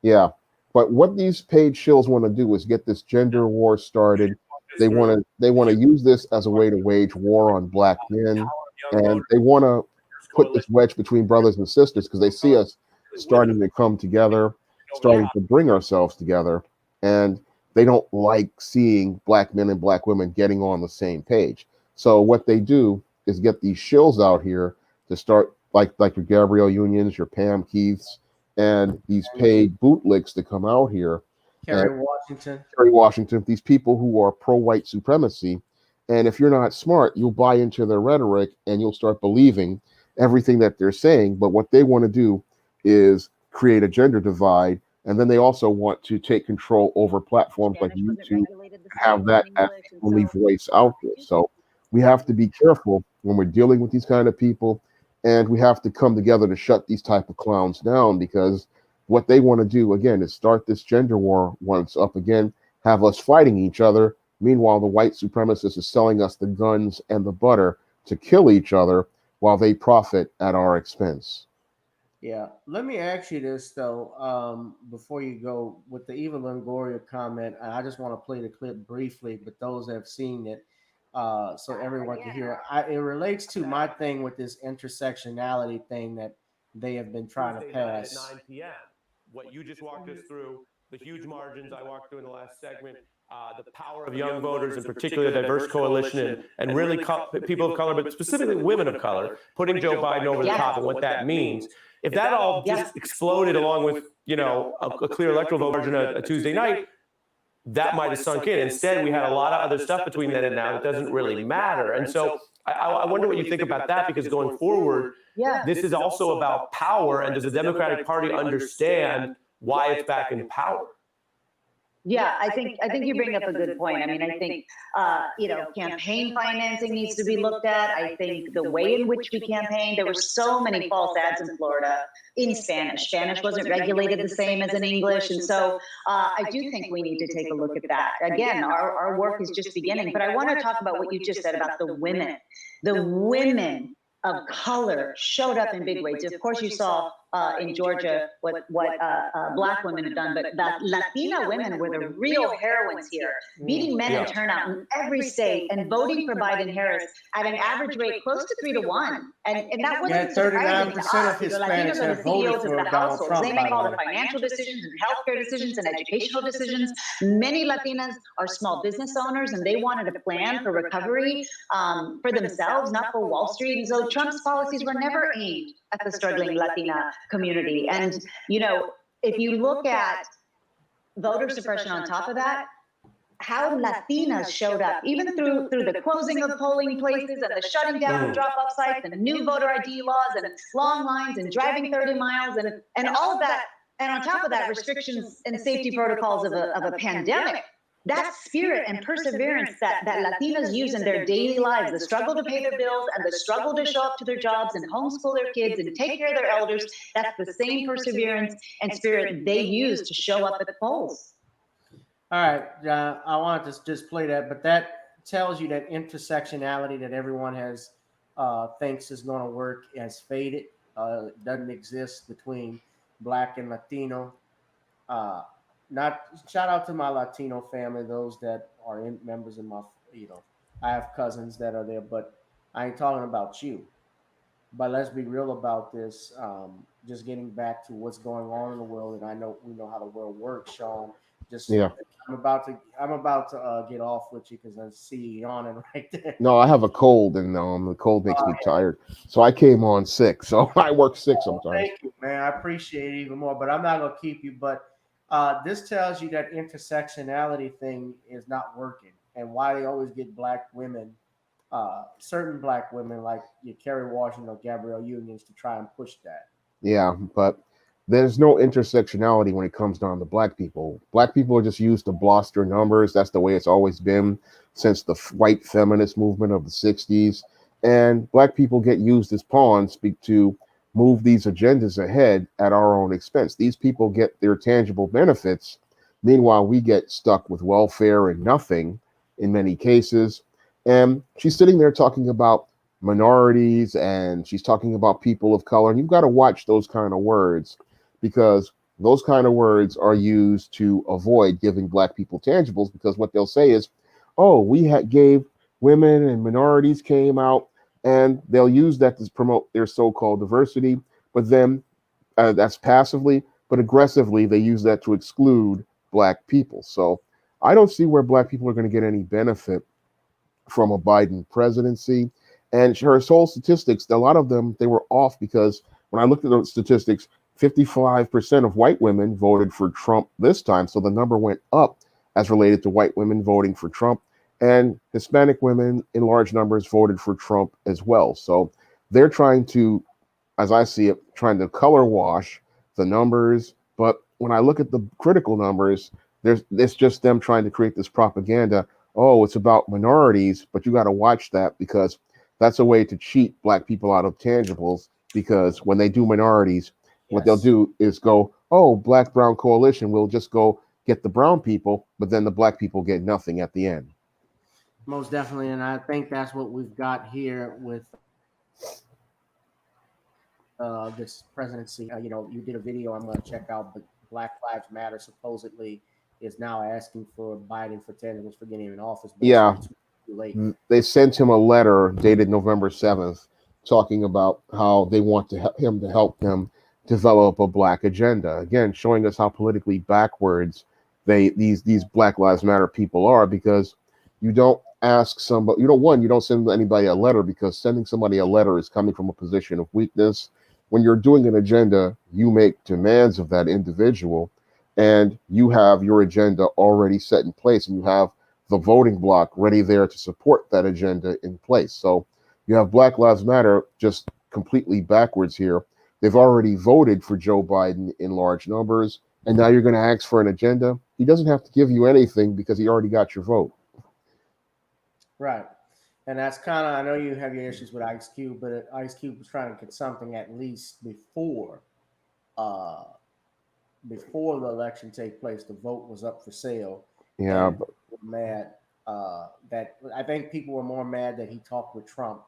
Yeah, but what these paid shills want to do is get this gender war started. They want to use this as a way to wage war on black men, and they want to put this wedge between brothers and sisters because they see us starting to come together, starting to bring ourselves together, and they don't like seeing black men and black women getting on the same page. So what they do is get these shills out here to start, like your Gabrielle Unions, your Pam Keiths, and these paid bootlicks to come out here. Kerry Washington, these people who are pro-white supremacy. And if you're not smart, you'll buy into their rhetoric and you'll start believing everything that they're saying. But what they want to do is create a gender divide. And then they also want to take control over platforms like YouTube and have that as the only voice out there. So we have to be careful when we're dealing with these kind of people. And we have to come together to shut these type of clowns down, because what they want to do, again, is start this gender war once up again, have us fighting each other. Meanwhile, the white supremacists are selling us the guns and the butter to kill each other while they profit at our expense. Yeah. Let me ask you this, though, before you go with the Eva Longoria comment. And I just want to play the clip briefly, but those that have seen it, so everyone can hear it. It relates to my thing with this intersectionality thing that they have been trying to pass. At 9 p.m. What you just walked us through, the huge margins I walked through in the last segment, the power of young voters, in particular the diverse coalition, and really people of color, but specifically women of color, putting Joe Biden over the top and what that means. If that all just exploded along with, a clear electoral vote margin a Tuesday night, that might have sunk in. Instead, we had a lot of other stuff between then and now that doesn't really matter. And so I wonder what you think about that, because going forward, this is also about power. And does the Democratic Party understand why it's back in power? Yeah, I think you bring up a good point. I mean, I think campaign financing needs to be looked at. I think the way in which we campaigned, there were so many false ads in Florida in Spanish. Spanish wasn't regulated the same as in English, and so I do think we need to take a look at that. Again, our work is just beginning, but I want to talk about what you just said about the women. The women of color showed up in big ways. Of course, you saw in Georgia what Black women have done, but that Latina women were the real heroines here, beating men in turnout in every state and voting for Biden-Harris at an average rate close to 3-1. And that wasn't surprising to us. 39% of Hispanics have voted for Donald Trump. They make all the financial decisions and healthcare decisions and educational decisions. Many Latinas are small business owners, and they wanted a plan for recovery for themselves, not for Wall Street. And so Trump's policies were never aimed at the struggling Latina community. And, if you look at voter suppression on top of that, how Latinas showed up, even through the closing of polling places and the shutting down of drop-off sites and new voter ID laws and long lines and driving 30 miles and all of that. And on top of that, restrictions and safety protocols of a pandemic. That spirit and perseverance that Latinas use in their daily lives, the struggle to pay their bills and the struggle to show up to their jobs and homeschool their kids and take care of their elders, that's the same perseverance and spirit they use to show up at the polls. All right, John, I wanted to just play that, but that tells you that intersectionality that everyone has thinks is going to work has faded. Doesn't exist between Black and Latino. Not shout out to my Latino family, those that are members of my, I have cousins that are there, but I ain't talking about you. But let's be real about this. Just getting back to what's going on in the world, and we know how the world works, Shawn. I'm about to get off with you because I see you yawning right there. No, I have a cold, and the cold makes me tired. So I came on sick. So I work sick sometimes. Thank you, man. I appreciate it even more. But I'm not gonna keep you. But this tells you that intersectionality thing is not working, and why they always get Black women, certain Black women like Kerry Washington or Gabrielle Unions, to try and push that. Yeah, but there's no intersectionality when it comes down to Black people. Black people are just used to bluster numbers. That's the way it's always been since the white feminist movement of the 60s. And Black people get used as pawns to move these agendas ahead at our own expense. These people get their tangible benefits. Meanwhile, we get stuck with welfare and nothing in many cases. And she's sitting there talking about minorities, and she's talking about people of color. And you've got to watch those kind of words, because those kind of words are used to avoid giving Black people tangibles, because what they'll say is, oh, we gave women and minorities came out, and they'll use that to promote their so-called diversity. But then that's passively, but aggressively, they use that to exclude Black people. So I don't see where Black people are going to get any benefit from a Biden presidency. And her whole statistics, a lot of them, they were off, because when I looked at those statistics, 55% of white women voted for Trump this time. So the number went up as related to white women voting for Trump. And Hispanic women in large numbers voted for Trump as well. So they're trying to, as I see it, trying to color wash the numbers. But when I look at the critical numbers, it's just them trying to create this propaganda. Oh, it's about minorities, but you got to watch that, because that's a way to cheat Black people out of tangibles. Because when they do minorities, what they'll do is go, oh, Black-Brown coalition, we'll just go get the brown people, but then the Black people get nothing at the end. Most definitely, and I think that's what we've got here with this presidency. You did a video I'm going to check out, but Black Lives Matter supposedly is now asking for Biden for tangibles for getting in office. Yeah, too late. They sent him a letter dated November 7th talking about how they want him to help them develop a Black agenda. Again, showing us how politically backwards these Black Lives Matter people are, because you don't ask somebody, you don't send anybody a letter, because sending somebody a letter is coming from a position of weakness. When you're doing an agenda, you make demands of that individual. and you have your agenda already set in place, and you have the voting block ready there to support that agenda in place. So you have Black Lives Matter just completely backwards here. They've already voted for Joe Biden in large numbers, and now you're going to ask for an agenda. He doesn't have to give you anything because he already got your vote. Right. And that's kind of, I know you have your issues with Ice Cube, but Ice Cube was trying to get something at least uh, before the election take place. The vote was up for sale. Yeah, And mad that I think people were more mad that he talked with Trump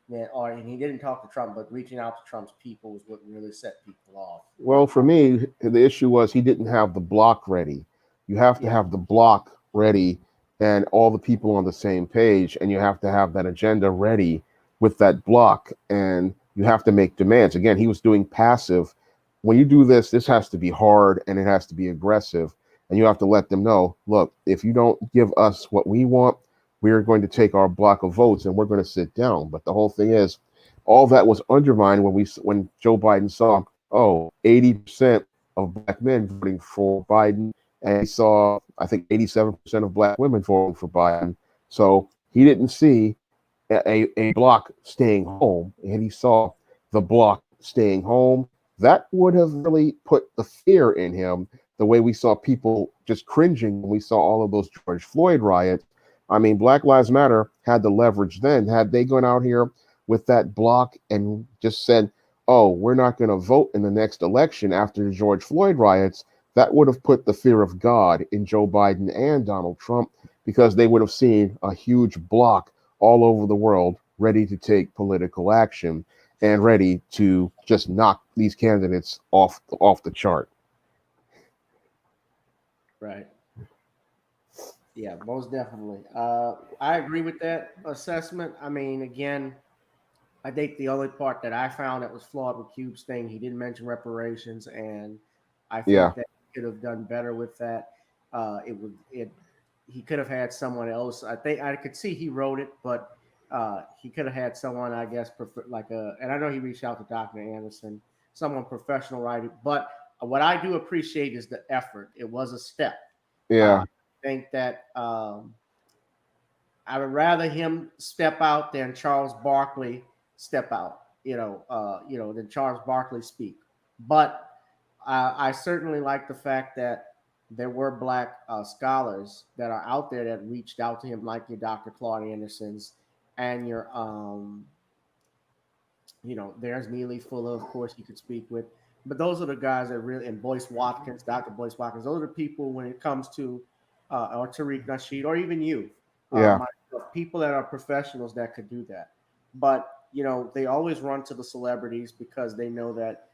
and he didn't talk to Trump, but reaching out to Trump's people was what really set people off. well, for me, the issue was he didn't have the block ready. You have to have the block ready and all the people on the same page, and you have to have that agenda ready with that block, and you have to make demands. Again, he was doing passive. When you do this, this has to be hard and it has to be aggressive, and you have to let them know, look, if you don't give us what we want, we're going to take our block of votes and we're going to sit down. But the whole thing is, all that was undermined when Joe Biden saw, 80% of black men voting for Biden, and he saw, I think, 87% of black women voting for Biden. So he didn't see a block staying home, and he saw the block staying home. That would have really put the fear in him, the way we saw people just cringing when we saw all of those George Floyd riots. I mean, Black Lives Matter had the leverage then. Had they gone out here with that block and just said, oh, we're not going to vote in the next election after the George Floyd riots, that would have put the fear of God in Joe Biden and Donald Trump, because they would have seen a huge block all over the world ready to take political action and ready to just knock these candidates off the chart. Right. Yeah, most definitely. I agree with that assessment. I mean, again, I think the only part that I found that was flawed with Cube's thing, he didn't mention reparations, and I think that he could have done better with that. He could have had someone else. I think I could see he wrote it, but he could have had someone, I guess, and I know he reached out to Dr. Anderson, someone professional write it. But what I do appreciate is the effort. It was a step. Yeah. I think that I would rather him step out than Charles Barkley step out, than Charles Barkley speak. But I certainly like the fact that there were black scholars that are out there that reached out to him, like your Dr. Claude Andersons and your, there's Neely Fuller, of course, you could speak with. But those are the guys that really, and Boyce Watkins, Dr. Boyce Watkins, those are the people when it comes to, or Tariq Nasheed, or even you, people that are professionals that could do that. But, they always run to the celebrities because they know that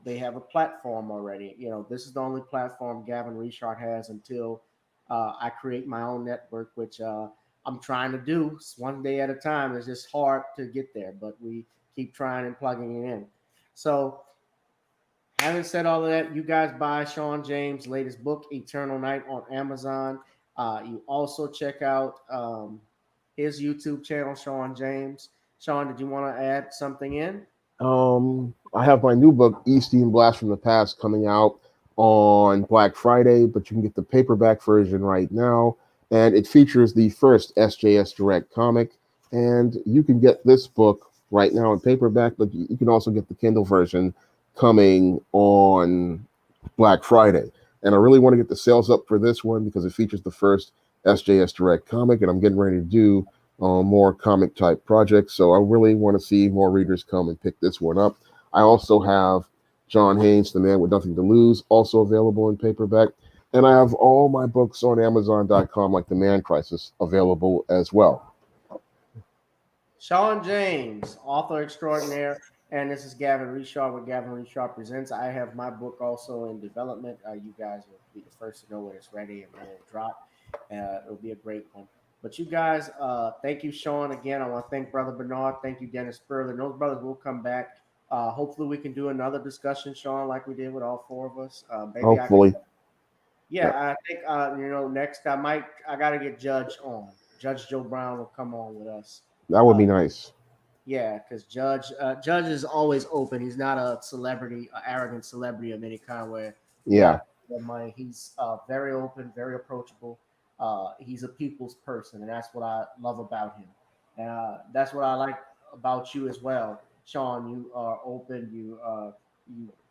they have a platform already. This is the only platform Gavin Richard has until I create my own network, which I'm trying to do. It's one day at a time. It's just hard to get there, but we keep trying and plugging it in. So, having said all of that, you guys buy Shawn James' latest book, Eternal Night, on Amazon. You also check out his YouTube channel, Shawn James. Shawn, did you want to add something in? I have my new book, Easting Blast from the Past, coming out on Black Friday, but you can get the paperback version right now. And it features the first SJS Direct comic. And you can get this book right now in paperback, but you can also get the Kindle version coming on Black Friday. And I really want to get the sales up for this one because it features the first SJS Direct comic, and I'm getting ready to do more comic type projects. So I really want to see more readers come and pick this one up. I also have John Haynes, The Man with Nothing to Lose, also available in paperback. And I have all my books on Amazon.com, like The Man Crisis, available as well. Shawn James, author extraordinaire. And this is Gavin Richard with Gavin Richard Presents. I have my book also in development. You guys will be the first to know when it's ready and when it drop. It'll be a great one. But you guys, thank you, Shawn. Again, I want to thank Brother Bernard. Thank you, Dennis Sperlin. Those brothers will come back. Hopefully, we can do another discussion, Shawn, like we did with all four of us. Hopefully. I think next I got to get Judge on. Judge Joe Brown will come on with us. That would be nice. Yeah, because Judge is always open. He's not a celebrity, an arrogant celebrity of any kind. Where yeah, that money. He's very open, very approachable. He's a people's person, and that's what I love about him. And that's what I like about you as well, Shawn. You are open. You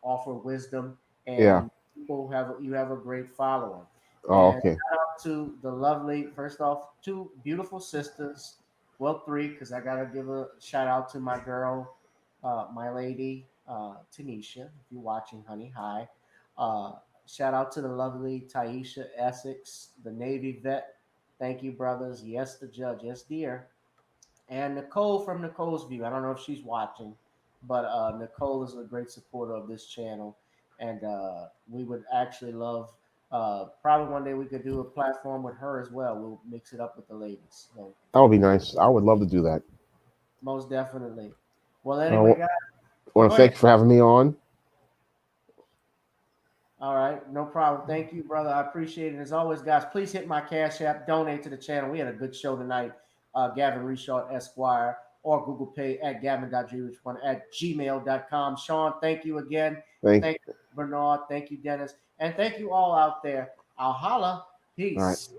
offer wisdom, Yeah. and you have a great following. Oh, And okay. shout out to the lovely, first off, two beautiful sisters. Well, three, because I gotta give a shout out to my girl, my lady, Tanisha. If you're watching, honey, hi. Uh, Shout out to the lovely Taisha Essex, the Navy vet. Thank you, brothers. Yes, the judge. Yes, dear. And Nicole from Nicole's View. I don't know if she's watching, but Nicole is a great supporter of this channel, and we would actually love. Probably one day we could do a platform with her as well. We'll mix it up with the ladies. So That would be nice. I would love to do that. most definitely. Well, I anyway, guys. want Go to thank ahead. you for having me on. All right, no problem. Thank you, brother. I appreciate it. As always, guys, please hit my Cash App, donate to the channel. We had a good show tonight. Gavin Reshaw, Esquire, or Google Pay at gavin.grich1 at gmail.com. Shawn, thank you again. Thank you, Bernard. Thank you, Dennis. And thank you all out there. I'll holla. All right. Peace.